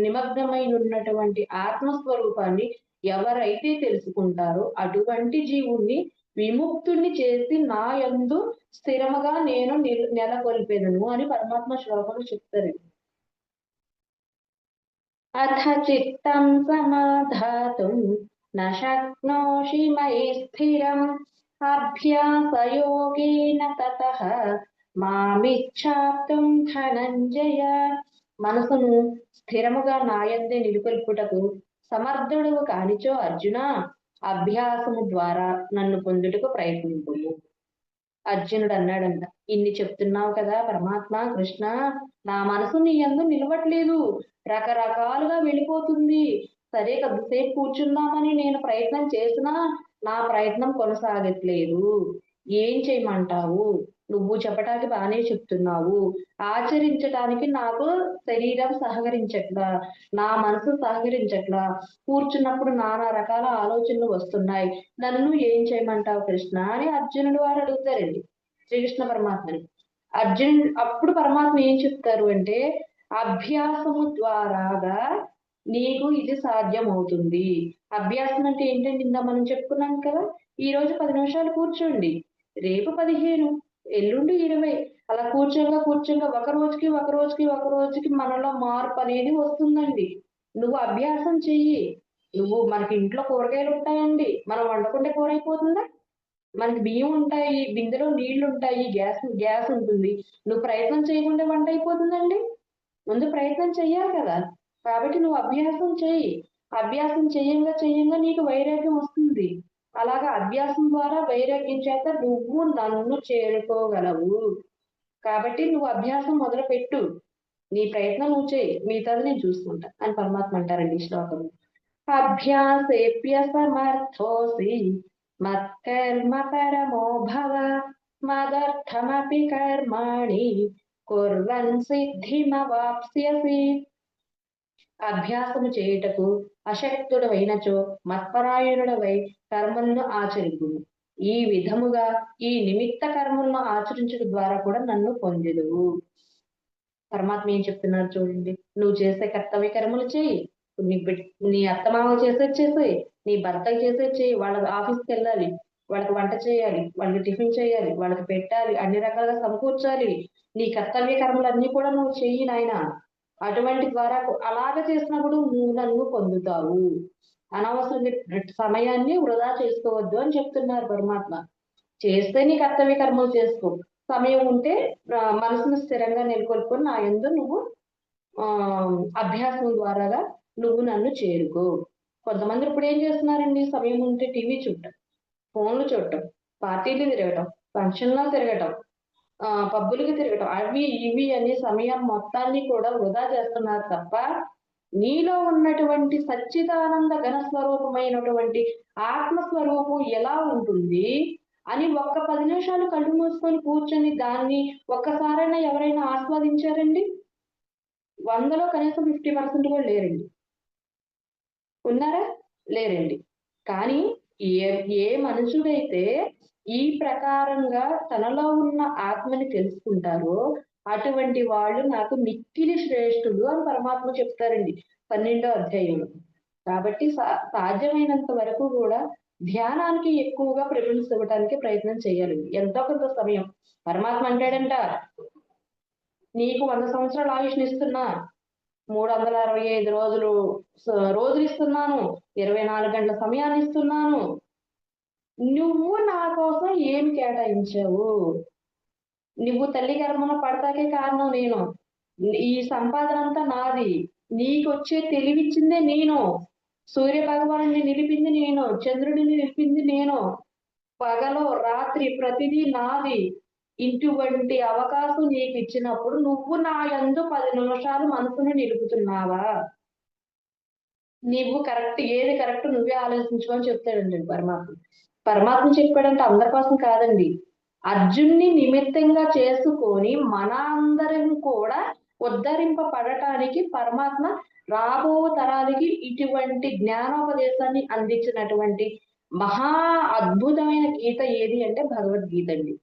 నిమగ్నమై ఉన్నటువంటి ఆత్మస్వరూపాన్ని ఎవరైతే తెలుసుకుంటారో అటువంటి జీవుణ్ణి విముక్తుణ్ణి చేసి నా యందు స్థిరముగా నేను నెలకొల్పెదను అని పరమాత్మ శ్లోకంలో చెప్తారు. అథ చిత్తం సమాధాతుం న శక్నోషి మయి స్థిరం అభ్యాసయోగేన తతః మామిచ్ఛాప్తుం ధనంజయ. మనసును స్థిరముగా నాయందే నిలుకొల్పుటకు సమర్థుడు కానిచో అర్జున, అభ్యాసము ద్వారా నన్ను పొందుటకు ప్రయత్నింపు. అర్జునుడు అన్నాడంట, ఇన్ని చెప్తున్నావు కదా పరమాత్మ కృష్ణ, నా మనసు నీ యందు నిలవట్లేదు, రకరకాలుగా వెళ్ళిపోతుంది. సరే కొద్దిసేపు కూర్చుందామని నేను ప్రయత్నం చేసినా నా ప్రయత్నం కొనసాగట్లేదు. ఏం చేయమంటావు? నువ్వు చెప్పటానికి బాగానే చెప్తున్నావు, ఆచరించటానికి నాకు శరీరం సహకరించట్లా, నా మనసు సహకరించట్లా, కూర్చున్నప్పుడు నానా రకాల ఆలోచనలు వస్తున్నాయి, నన్ను ఏం చేయమంటావు కృష్ణ అని అర్జునుడు వారు అడుగుతారండి శ్రీకృష్ణ పరమాత్మని. అప్పుడు పరమాత్మ ఏం చెప్తారు అంటే, అభ్యాసము ద్వారాగా నీకు ఇది సాధ్యం అవుతుంది. అభ్యాసం అంటే ఏంటంటే ఇందా మనం చెప్పుకున్నాం కదా, ఈ రోజు 10 నిమిషాలు కూర్చోండి, రేపు 15, ఎల్లుండి 20, అలా కూర్చోగా ఒక రోజుకి మనలో మార్పు అనేది వస్తుందండి. నువ్వు అభ్యాసం చెయ్యి. మనకి ఇంట్లో కూరగాయలు ఉంటాయండి, మనం వండుకుంటే కూర అయిపోతుందా? మనకి బియ్యం ఉంటాయి, బిందెలో నీళ్లు ఉంటాయి, గ్యాస్ ఉంటుంది. నువ్వు ప్రయత్నం చేయకుండా వంట అయిపోతుందండి? ముందు ప్రయత్నం చెయ్యాలి కదా. కాబట్టి నువ్వు అభ్యాసం చెయ్యి. అభ్యాసం చెయ్యంగా నీకు వైరాగ్యం వస్తుంది. అలాగా అభ్యాసం ద్వారా వైరాగ్యం చేత నువ్వు నన్ను చేరుకోగలవు. కాబట్టి నువ్వు అభ్యాసం మొదలు పెట్టు, నీ ప్రయత్నం నువ్వు చేయి, మిగతాది నేను చూసుకుంటా అని పరమాత్మ అంటారండి ఈ శ్లోకంలో. అభ్యాసేప్య సమర్థోసి మత్కర్మ పరమో భవ మదర్థమపి కర్మాణి కుర్వన్ సిద్ధిమవాప్స్యసి. అభ్యాసము చేయుటకు అశక్తుడవైనచో మత్పరాయణుడవై కర్మలను ఆచరింపు. ఈ విధముగా ఈ నిమిత్త కర్మలను ఆచరించడం ద్వారా కూడా నన్ను పొందెదవు. పరమాత్మ ఏం చెప్తున్నారు చూడండి, నువ్వు చేసే కర్తవ్య కర్మలు చేయి, నీ అత్తమామ చేసేది, నీ భర్తకి చేసేది చేయి. వాళ్ళ ఆఫీస్కి వెళ్ళాలి, వాళ్ళకి వంట చేయాలి, వాళ్ళకి టిఫిన్ చేయాలి, వాళ్ళకి పెట్టాలి, అన్ని రకాలుగా సమకూర్చాలి. నీ కర్తవ్య కర్మలన్నీ కూడా నువ్వు చెయ్యి నాయన. అటువంటి ద్వారా అలాగ చేసినప్పుడు నువ్వు నన్ను పొందుతావు. అనవసరంగా సమయాన్ని వృధా చేసుకోవద్దు అని చెప్తున్నారు పరమాత్మ. చేస్తే నీ కర్తవ్య కర్మలు చేసుకో, సమయం ఉంటే మనసును స్థిరంగా నెలకొల్పుకొని నా యందు నువ్వు అభ్యాసం ద్వారాగా నువ్వు నన్ను చేరుకో. కొంతమంది ఇప్పుడు ఏం చేస్తున్నారండి, సమయం ఉంటే టీవీ చూడటం, ఫోన్లు చూడటం, పార్టీలు తిరగటం, ఫంక్షన్లో తిరగటం, పబ్బులకి తిరగటం, అవి ఇవి అనే సమయం మొత్తాన్ని కూడా వృధా చేస్తున్నారు తప్ప నీలో ఉన్నటువంటి సచ్చిదానంద ఘన స్వరూపమైనటువంటి ఆత్మస్వరూపం ఎలా ఉంటుంది అని ఒక్క 10 నిమిషాలు కళ్ళు మూసుకొని కూర్చొని దాన్ని ఒక్కసారైనా ఎవరైనా ఆస్వాదించారండి? 100లో కనీసం 50% కూడా లేరండి. ఉన్నారా? లేరండి. కానీ ఏ మనుషుడైతే ఈ ప్రకారంగా తనలో ఉన్న ఆత్మని తెలుసుకుంటారో అటువంటి వాళ్ళు నాకు మిక్కిలి శ్రేష్ఠులు అని పరమాత్మ చెప్తారండి 12వ అధ్యాయంలో. కాబట్టి సాధ్యమైనంత వరకు కూడా ధ్యానానికి ఎక్కువగా ప్రిఫరెన్స్ ఇవ్వడానికి ప్రయత్నం చేయాలి, ఎంతో కొంత సమయం. పరమాత్మ అంటాడంట, నీకు 100 సంవత్సరాల ఆయుష్ని ఇస్తున్నా, 365 రోజులు ఇస్తున్నాను, 24 గంటల సమయాన్ని ఇస్తున్నాను, నువ్వు నా కోసం ఏమి కేటాయించావు? నువ్వు తల్లి గర్భంలో పడతాకే కారణం నేను, ఈ సంపాదన అంతా నాది, నీకొచ్చే తెలివిచ్చిందే నేను, సూర్య భగవానుని నిలిపింది నేను, చంద్రుడిని నిలిపింది నేను, పగలో రాత్రి ప్రతిదీ నాది. ఇటువంటి అవకాశం నీకు ఇచ్చినప్పుడు నువ్వు నా యందు 10 నిమిషాలు మనసును నిలుపుతున్నావా? నువ్వు ఏది కరెక్ట్ నువ్వే ఆలోచించుకొని చెప్తాడండి పరమాత్మ. పరమాత్మ చెప్పాడంటే అందరి కోసం కాదండి, అర్జున్ని నిమిత్తంగా చేసుకొని మన అందరం కూడా ఉద్ధరింపబడటానికి పరమాత్మ రాబో తరాలకి ఇటువంటి జ్ఞానోపదేశాన్ని అందించినటువంటి మహా అద్భుతమైన గీత ఏది అంటే భగవద్గీత అండి.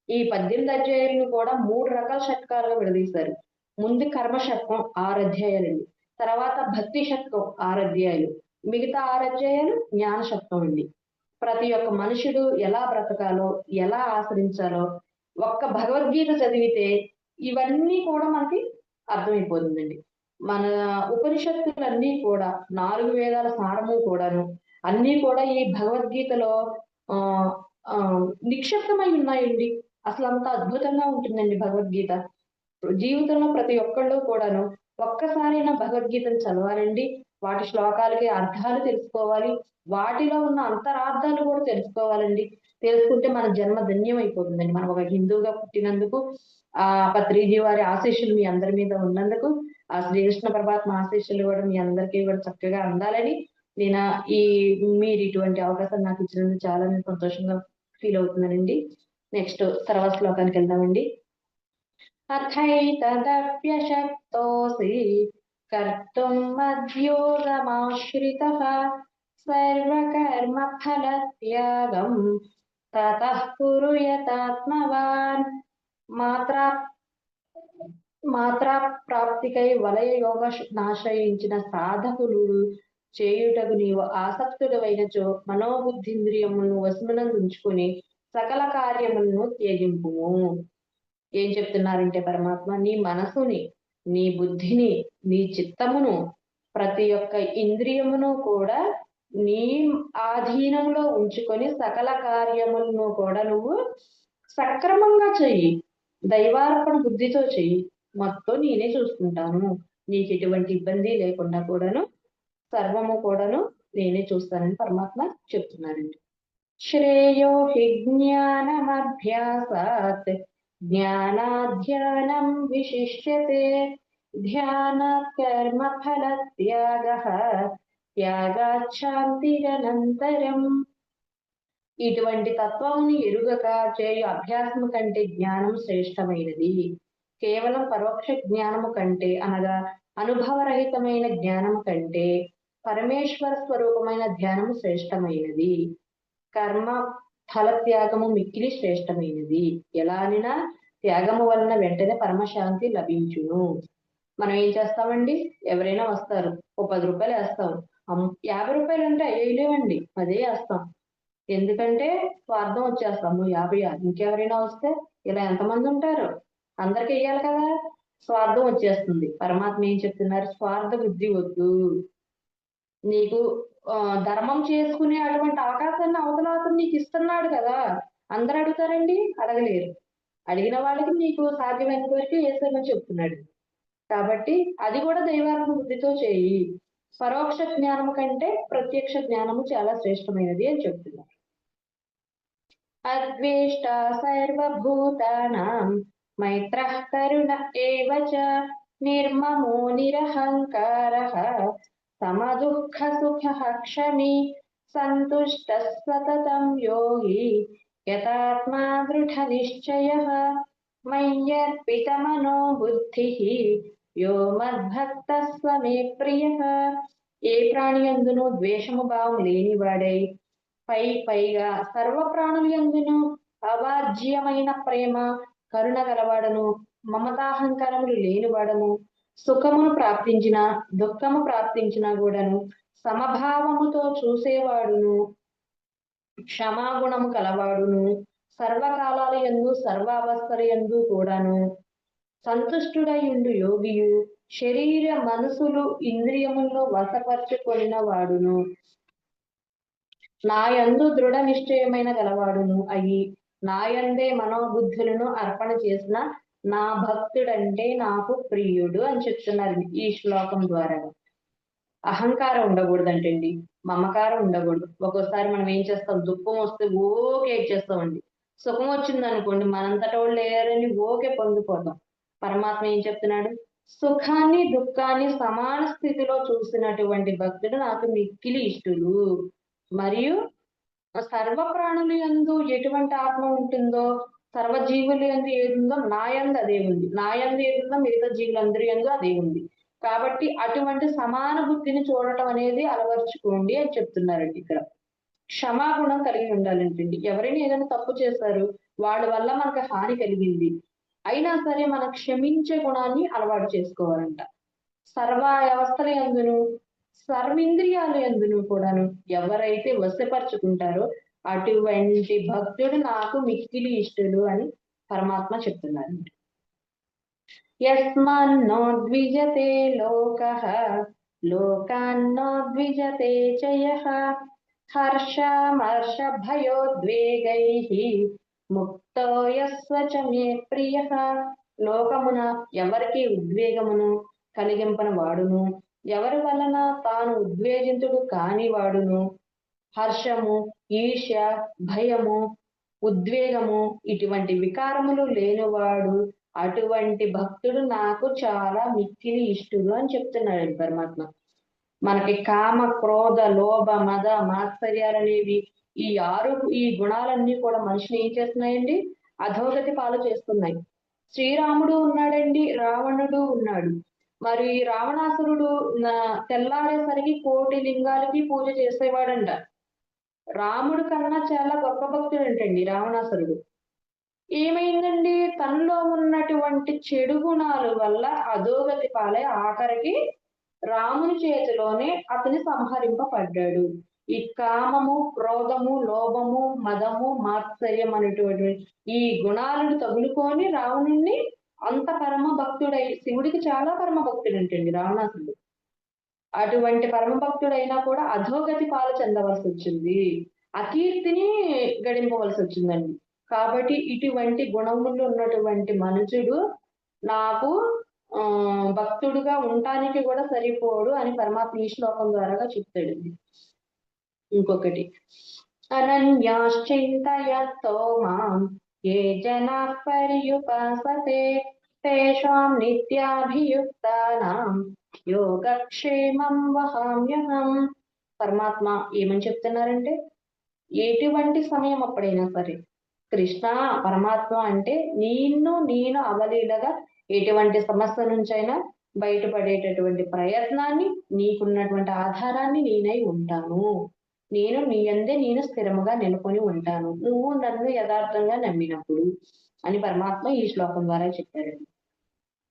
ఈ 18 అధ్యాయాలను కూడా 3 రకాల షట్కాలుగా విడదీశారు. ముందు కర్మ షట్కం 6 అధ్యాయాలండి, తర్వాత భక్తి షట్కం 6 అధ్యాయాలు, మిగతా 6 అధ్యాయాలు జ్ఞాన షట్కం అండి. ప్రతి ఒక్క మనుషుడు ఎలా బ్రతకాలో, ఎలా ఆచరించాలో ఒక్క భగవద్గీత చదివితే ఇవన్నీ కూడా మనకి అర్థమైపోతుందండి. మన ఉపనిషత్తులన్నీ కూడా 4 వేదాల సారము కూడాను అన్నీ కూడా ఈ భగవద్గీతలో ఆ ఆ నిక్షిప్తమై ఉన్నాయండి. అసలు అంత అద్భుతంగా ఉంటుందండి భగవద్గీత. జీవితంలో ప్రతి ఒక్కళ్ళు కూడాను ఒక్కసారైనా భగవద్గీతను చదవాలండి. వాటి శ్లోకాలకి అర్థాలు తెలుసుకోవాలి. వాటిలో ఉన్న అంతరార్థాలు కూడా తెలుసుకోవాలండి. తెలుసుకుంటే మన జన్మ ధన్యమైపోతుందండి. మనం ఒక హిందువుగా పుట్టినందుకు, పత్రిజీ వారి ఆశీస్సులు మీ అందరి మీద ఉన్నందుకు, ఆ శ్రీకృష్ణ పరమాత్మ ఆశీస్సులు కూడా మీ అందరికీ కూడా చక్కగా అందాలని నేను ఈ మీరు ఇటువంటి అవకాశం నాకు ఇచ్చినందుకు చాలా నేను సంతోషంగా ఫీల్ అవుతున్నానండి. నెక్స్ట్ తర్వాత శ్లోకానికి వెళ్దామండి. అథైతదప్యశక్తోऽसि कर्तुम् मद्योगमाश्रितः सर्वकर्मफलत्यागम् ततः कुरु यतात्मवान्. మాత్రా మాత్రా ప్రాప్తికై వలయ యోగ నాశ్రయించిన సాధకులు చేయుటకు నీవు ఆసక్తుడవైనచో మనోబుద్ధింద్రియములను వశమునందు ఉంచుకొని సకల కార్యములను త్యజింపుము. ఏం చెప్తున్నారంటే పరమాత్మ, నీ మనసుని, నీ బుద్ధిని, నీ చిత్తమును, ప్రతి ఒక్క ఇంద్రియమును కూడా నీ ఆధీనంలో ఉంచుకొని సకల కార్యములను కూడా నువ్వు సక్రమంగా చెయ్యి. దైవార్పణ బుద్ధితో చెయ్యి. మొత్తం నేనే చూసుకుంటాను. నీకు ఎటువంటి ఇబ్బంది లేకుండా కూడాను సర్వము కూడాను నేనే చూస్తానని పరమాత్మ చెప్తున్నారండి. శ్రేయో హి జ్ఞానమభ్యాసాత్ జ్ఞానాధ్యానం విశిష్యతే ధ్యానాత్ కర్మ ఫల త్యాగః త్యాగాత్ శాంతిరనంతరం. ఇటువంటి తత్వముని ఎరుగక చేయు అభ్యాసము కంటే జ్ఞానం శ్రేష్టమైనది. కేవలం పరోక్ష జ్ఞానము కంటే అనగా అనుభవరహితమైన జ్ఞానము కంటే పరమేశ్వర స్వరూపమైన ధ్యానము శ్రేష్టమైనది. కర్మ ఫల త్యాగము మిక్కిలి శ్రేష్టమైనది. ఎలా అనినా త్యాగము వలన వెంటనే పరమశాంతి లభించును. మనం ఏం చేస్తామండి, ఎవరైనా వస్తారు, ఓ 10 రూపాయలు వేస్తాం, 50 రూపాయలు అంటే వేయలేమండి, అదే వేస్తాం. ఎందుకంటే స్వార్థం వచ్చేస్తాము. 50 ఇంకెవరైనా వస్తే ఇలా ఎంతమంది ఉంటారు, అందరికి వెయ్యాలి కదా, స్వార్థం వచ్చేస్తుంది. పరమాత్మ ఏం చెప్తున్నారు, స్వార్థ బుద్ధి వద్దు. నీకు ధర్మం చేసుకునే అటువంటి అవకాశాన్ని అవతల నీకు ఇస్తున్నాడు కదా. అందరు అడుగుతారండి, అడగలేరు. అడిగిన వాళ్ళకి నీకు సాధ్యమైనంత వరకు వేసేమని చెప్తున్నాడు. కాబట్టి అది కూడా దైవాత్మ బుద్ధితో చేయి. పరోక్ష జ్ఞానము కంటే ప్రత్యక్ష జ్ఞానము చాలా శ్రేష్టమైనది అని చెప్తున్నారు. అద్వేష్ట సర్వభూతానాం మైత్రః కరుణ ఏవ చ నిర్మమో నిరహంకారః సమదుఃఖ సుఖః క్షమి సంతుష్టః సతతం యోగి యతాత్మా దృఢ నిశ్చయః మయ్యర్పితమనో బుద్ధిః యో మద్భక్తః స మే ప్రియః. ఏ ప్రాణి యందును ద్వేషము భావం లేనివాడై పైగా సర్వ ప్రాణుల యందును అవాజ్యమైన ప్రేమ కరుణ గలవాడను, మమతాహంకారములు లేనివాడను, సుఖమును ప్రాప్తించిన దుఃఖము ప్రాప్తించిన కూడాను సమభావముతో చూసేవాడును, క్షమాగుణము కలవాడును, సర్వకాలాల యందు సర్వావస్థల యందు కూడాను సంతుష్టుడయుండు యోగియు, శరీర మనసులు ఇంద్రియములను వశపరచుకొనిన వాడును, నాయందు దృఢ నిశ్చయమైన గలవాడును అయి నాయందే మనోబుద్ధులను అర్పణ చేసిన నా భక్తుడంటే నాకు ప్రియుడు అని చెప్తున్నారు ఈ శ్లోకం ద్వారా. అహంకారం ఉండకూడదంటండి, మమకారం ఉండకూడదు. ఒక్కోసారి మనం ఏం చేస్తాం, దుఃఖం వస్తే ఓకే చేస్తామండి, సుఖం వచ్చింది అనుకోండి మనంతట వాళ్ళు లేరని ఓకే పొంగిపోతాం. పరమాత్మ ఏం చెప్తున్నాడు, సుఖాన్ని దుఃఖాన్ని సమాన స్థితిలో చూసినటువంటి భక్తుడు నాకు మిక్కిలి ఇష్టలు. మరియు సర్వ ప్రాణుల యందు ఎటువంటి ఆత్మ ఉంటుందో, సర్వజీవుల యందు ఏది ఉందో నా యందు అదే ఉంది, నా యందు ఏది ఉందో మిగతా జీవులందరి యందు అదే ఉంది. కాబట్టి అటువంటి సమాన బుద్ధిని చూడటం అనేది అలవర్చుకోండి అని చెప్తున్నారండి ఇక్కడ. క్షమాగుణం కలిగి ఉండాలంటండి. ఎవరైనా ఏదైనా తప్పు చేశారు, వాళ్ళ వల్ల మనకు హాని కలిగింది, అయినా సరే మనం క్షమించే గుణాన్ని అలవాటు చేసుకోవాలంట. సర్వ వ్యవస్థల యందును సర్వేంద్రియాల యందును కూడాను ఎవరైతే వశపరుచుకుంటారో అటువంటి భక్తుడు నాకు మిక్కిలి ఇష్టలు అని పరమాత్మ చెప్తున్నారండి. యస్మాన్నో ద్విజతే లోకః లోకాన్నో ద్విజతే చ యః హర్షామర్ష భయోద్వేగైః ముక్తో యస్వ చ మే ప్రియః. లోకమున ఎవరికి ఉద్వేగమును కలిగింపని వాడును, ఎవరి వలన తాను ఉద్వేజితుడు కాని వాడును, హర్షము, ఈర్ష్య, భయము, ఉద్వేగము ఇటువంటి వికారములు లేనివాడు అటువంటి భక్తుడు నాకు చాలా మిక్కిలి ఇష్టుడు అని చెప్తున్నాడు పరమాత్మ. మనకి కామ, క్రోధ, లోభ, మద, మాత్సర్యాలనేవి ఈ గుణాలన్నీ కూడా మనిషిని ఏం చేస్తున్నాయండి? అధోగతి పాలు చేస్తున్నాయి. శ్రీరాముడు ఉన్నాడండి, రావణుడు ఉన్నాడు. మరి రావణాసురుడు తెల్లారేసరికి 1,000,000 లింగాలకి పూజ చేసేవాడంట. రాముడు కన్నా చాలా గొప్ప భక్తుడు అంటండి రావణాసురుడు. ఏమైందండి? తనలో ఉన్నటువంటి చెడు గుణాల వల్ల అధోగతి పాలై ఆఖరికి రాముని చేతిలోనే అతని సంహరింపబడ్డాడు. ఈ కామము, క్రోధము, లోభము, మదము, మాత్సర్యం అనేటువంటి ఈ గుణాలను తగులుకొని రావణుణ్ణి అంత పరమ భక్తుడై, శివుడికి చాలా పరమ భక్తుడు అంటండి రావణాసురుడు. అటువంటి పరమ భక్తుడైనా కూడా అధోగతి పాలు చెందవలసి వచ్చింది, అకీర్తిని గడింపవలసి వచ్చిందండి. కాబట్టి ఇటువంటి గుణములు ఉన్నటువంటి మనుషుడు నాకు భక్తుడుగా ఉండటానికి కూడా సరిపోడు అని పరమాత్మ ఈ శ్లోకం ద్వారా చెప్తాడండి. ఇంకొకటి, అనన్యాశ్చింతయతో మాం ఏ జనా పర్యుపాసతే తేషాం నిత్యాభియుక్తానాం యోగక్షేమం వహామ్యహం. పరమాత్మ ఏమని చెప్తున్నారంటే, ఎటువంటి సమయం అప్పుడైనా సరే కృష్ణ పరమాత్మ అంటే నేను అవలీలగా ఎటువంటి సమస్య నుంచైనా బయటపడేటటువంటి ప్రయత్నాన్ని, నీకున్నటువంటి ఆధారాన్ని నేనై ఉంటాను. నేను నీ యందే నేను స్థిరముగా నెలకొని ఉంటాను, నువ్వు నన్ను యథార్థంగా నమ్మినప్పుడు అని పరమాత్మ ఈ శ్లోకం ద్వారా చెప్పారండి.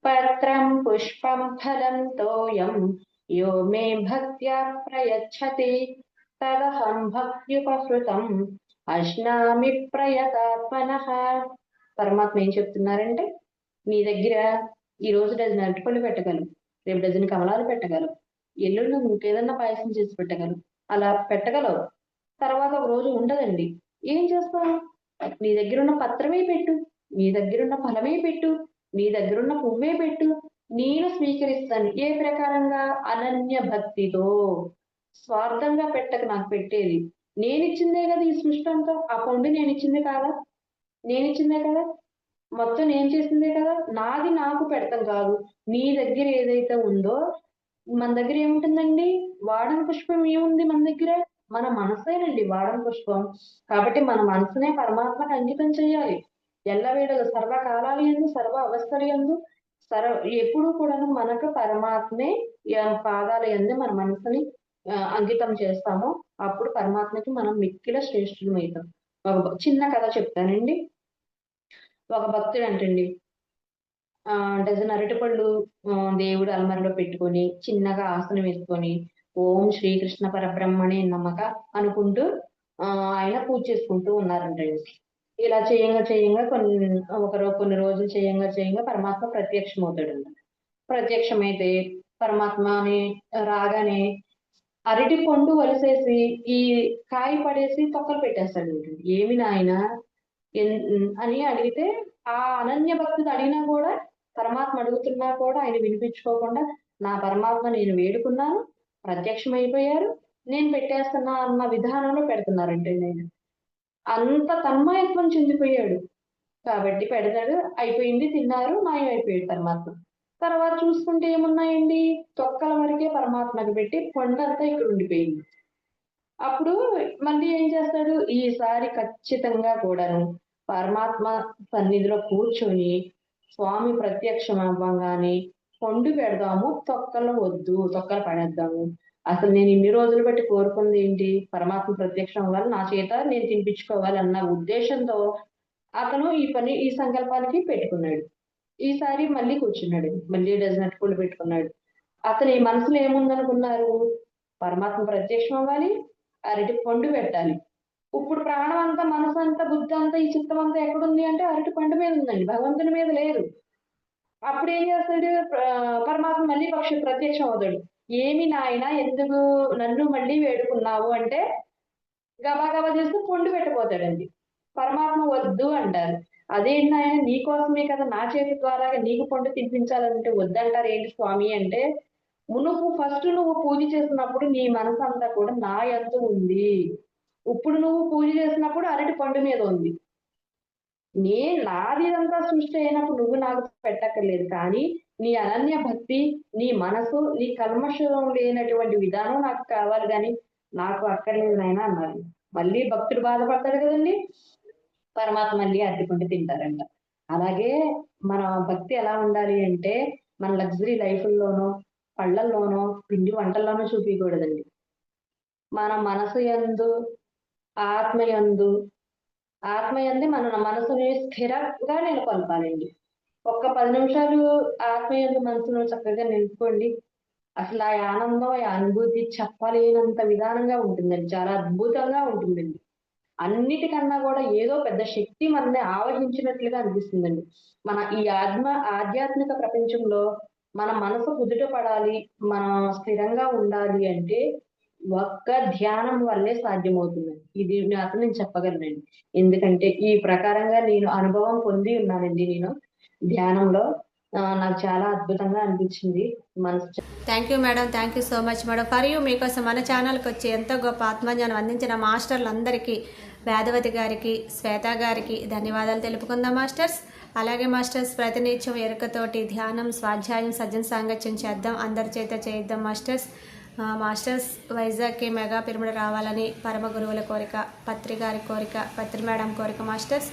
పత్రం పుష్పం ఫలం తోయం యో మే భక్త్యా ప్రయచ్చతి తదహం భక్త్యుపహృతం అశ్నామి ప్రయతాత్మనః. పరమాత్మ ఏం చెప్తున్నారంటే, నీ దగ్గర ఈ రోజు డజన్ అరటిపళ్ళు పెట్టగలవు, రేపు డజన్ కమలాలు పెట్టగలవు, ఎల్లుండి ఇంకేదన్నా పాయసం చేసి పెట్టగలవు, అలా పెట్టగలవు. తర్వాత ఒక రోజు ఉండదండి. ఏం చేస్తావు? నీ దగ్గరున్న పత్రమే పెట్టు, నీ దగ్గరున్న ఫలమే పెట్టు, నీ దగ్గరున్న పువ్వే పెట్టు, నేను స్వీకరిస్తాను. ఏ ప్రకారంగా? అనన్య భక్తితో, స్వార్థంగా పెట్టక నాకు పెట్టేది. నేనిచ్చిందే కదా ఈ సృష్టి అంతా. ఆ పండు నేనిచ్చిందే కాదా? నేనిచ్చిందే కదా, మొత్తం నేను చేసిందే కదా. నాది నాకు పెడతాం కాదు. నీ దగ్గర ఏదైతే ఉందో, మన దగ్గర ఏముంటుందండి? వాడన పుష్పం ఏముంది మన దగ్గర? మన మనసేనండి వాడన పుష్పం. కాబట్టి మన మనసునే పరమాత్మకు అంకితం చేయాలి. ఎల్లవేళలు సర్వకాలాల యందు, సర్వ అవస్థల యందు, ఎప్పుడు కూడా మనకు పరమాత్మే పాదాల యందు మన మనసుని అంకితం చేస్తామో అప్పుడు పరమాత్మకి మనం మిక్కిల శ్రేష్ఠులమవుతాం. ఒక చిన్న కథ చెప్తానండి. ఒక భక్తుడు అంటండి, డజన్ అరటిపళ్ళు దేవుడు అల్మరలో పెట్టుకొని చిన్నగా ఆసనం వేసుకొని ఓం శ్రీకృష్ణ పరబ్రహ్మణే నమక అనుకుంటూ ఆయన పూజ చేసుకుంటూ ఉన్నారంటండి. ఇలా చేయంగా కొన్ని రోజులు చేయంగా పరమాత్మ ప్రత్యక్షమవుతాడు. ప్రత్యక్షమైతే పరమాత్మని రాగానే అరటి పండు వలిసేసి ఈ కాయ పడేసి తొక్కలు పెట్టేస్తాడు. ఏమి నాయన అని అడిగితే, ఆ అనన్య భక్తుడు అడిగినా కూడా, పరమాత్మ అడుగుతున్నా కూడా ఆయన వినిపించుకోకుండా, నా పరమాత్మ నేను వేడుకున్నాను, ప్రత్యక్షమైపోయారు, నేను పెట్టేస్తున్నా అన్న విధానంలో పెడుతున్నారంటే నేను అంత తన్మయత్వం చెందిపోయాడు. కాబట్టి పెడతాడు, అయిపోయింది, తిన్నారు, మాయం అయిపోయాడు పరమాత్మ. తర్వాత చూసుకుంటే ఏమున్నాయండి? తొక్కల వరకే పరమాత్మకు పెట్టి పండంతా ఇక్కడ ఉండిపోయింది. అప్పుడు మళ్ళీ ఏం చేస్తాడు? ఈసారి ఖచ్చితంగా కూడాను పరమాత్మ సన్నిధిలో కూర్చొని స్వామి ప్రత్యక్షం అవ్వగానే పండు పెడదాము, తొక్కలు వద్దు, తొక్కలు పడేద్దాము. అసలు నేను ఇన్ని రోజులు బట్టి కోరుకుంది ఏంటి? పరమాత్మ ప్రత్యక్షం అవ్వాలి, నా చేత నేను తినిపించుకోవాలి అన్న ఉద్దేశంతో అతను ఈ సంకల్పానికి పెట్టుకున్నాడు. ఈసారి మళ్ళీ కూర్చున్నాడు, మళ్ళీ డజన్ అరటిపళ్ళు పెట్టుకున్నాడు. అతని మనసులో ఏముందనుకున్నారు? పరమాత్మ ప్రత్యక్షం అవ్వాలి, అరటి పండు పెట్టాలి. ఇప్పుడు ప్రాణం అంతా, మనసు అంతా, బుద్ధి అంతా, ఈ చిత్తం అంతా ఎక్కడుంది అంటే అరటి పండు మీద ఉందండి, భగవంతుని మీద లేదు. అప్పుడు ఏం చేస్తాడు పరమాత్మ మళ్ళీ ప్రత్యక్షం అవుతాడు. "ఏమి నాయనా ఎందుకు నన్ను మళ్ళీ వేడుకున్నావు" అంటే గబా గబా చేసి పొండు పెట్టబోతాడండి. పరమాత్మ వద్దు అంటారు. "అదేంటి నాయన నీకోసమే కదా నా చేతి ద్వారా నీకు పండు తినిపించాలంటే వద్దంటారేంటి స్వామి" అంటే, నువ్వు పూజ చేసినప్పుడు నీ మనసంతా కూడా నా యందు ఉంది. ఇప్పుడు నువ్వు పూజ చేసినప్పుడు అరటి పండు మీద ఉంది. నాది ఇదంతా సృష్టి అయినప్పుడు నువ్వు నాకు పెట్టక్కర్లేదు. కానీ నీ అనన్య భక్తి, నీ మనసు, నీ కల్మషం లేనటువంటి విధానం నాకు కావాలి గానీ, నాకు అక్కర్లేదు నాయనా అన్నారు. మళ్ళీ భక్తుడు బాధపడతాడు కదండీ! పరమాత్మ మళ్ళీ అరటిపండు తింటారంట. అలాగే మన భక్తి ఎలా ఉండాలి అంటే, మన లగ్జరీ లైఫుల్లోనో, పళ్ళల్లోనో, పిండి వంటల్లోనో చూపియకూడదండి. మన మనసు యందు, ఆత్మ యందు ఆత్మయందు మన మనసుని స్థిరంగా నెలకొల్పాలండి. ఒక్క 10 నిమిషాలు ఆత్మయందు మనసును చక్కగా నిలుపుకోండి. అసలు ఆ ఆనందం, ఆ అనుభూతి చెప్పలేనంత విధానంగా ఉంటుందండి. చాలా అద్భుతంగా ఉంటుందండి. అన్నిటికన్నా గూడా ఏదో పెద్ద శక్తి మనల్ని ఆవహించినట్లుగా అనిపిస్తుందండి. మన ఈ ఆధ్యాత్మిక ప్రపంచంలో మన మనసు కుదుట పడాలి, మనం స్థిరంగా ఉండాలి అంటే ఒక్క ధ్యానం వల్లే సాధ్యమవుతుందండి. ఇది మాత్రం నేను చెప్పగలనండి. ఎందుకంటే ఈ ప్రకారంగా నేను అనుభవం పొంది ఉన్నానండి నేను ధ్యానంలో. నాకు చాలా అద్భుతంగా అనిపించింది. మనసు thank you madam, thank you so much madam. For you మీకోసం మన ఛానల్కి వచ్చి ఎంతో గొప్ప ఆత్మజ్ఞానం అందించిన మాస్టర్లందరికీ, వేదవతి గారికి, శ్వేత గారికి ధన్యవాదాలు తెలుపుకుందాం మాస్టర్స్. అలాగే మాస్టర్స్ ప్రతినిత్యం ఎరుకతోటి ధ్యానం, స్వాధ్యాయం, సజ్జన సాంగత్యం చేద్దాం, అందరి చేత చేయిద్దాం మాస్టర్స్. మాస్టర్స్ వైజాగ్కి మెగా పిరమిడ్ రావాలని పరమ గురువుల కోరిక, పత్రి గారి కోరిక, పత్రి మేడం కోరిక మాస్టర్స్.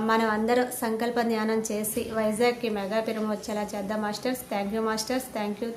మనం అందరూ సంకల్ప ధ్యానం చేసి వైజాగ్కి మెగా పిరమిడ్ వచ్చేలా చేద్దాం masters. Thank you masters, thank you.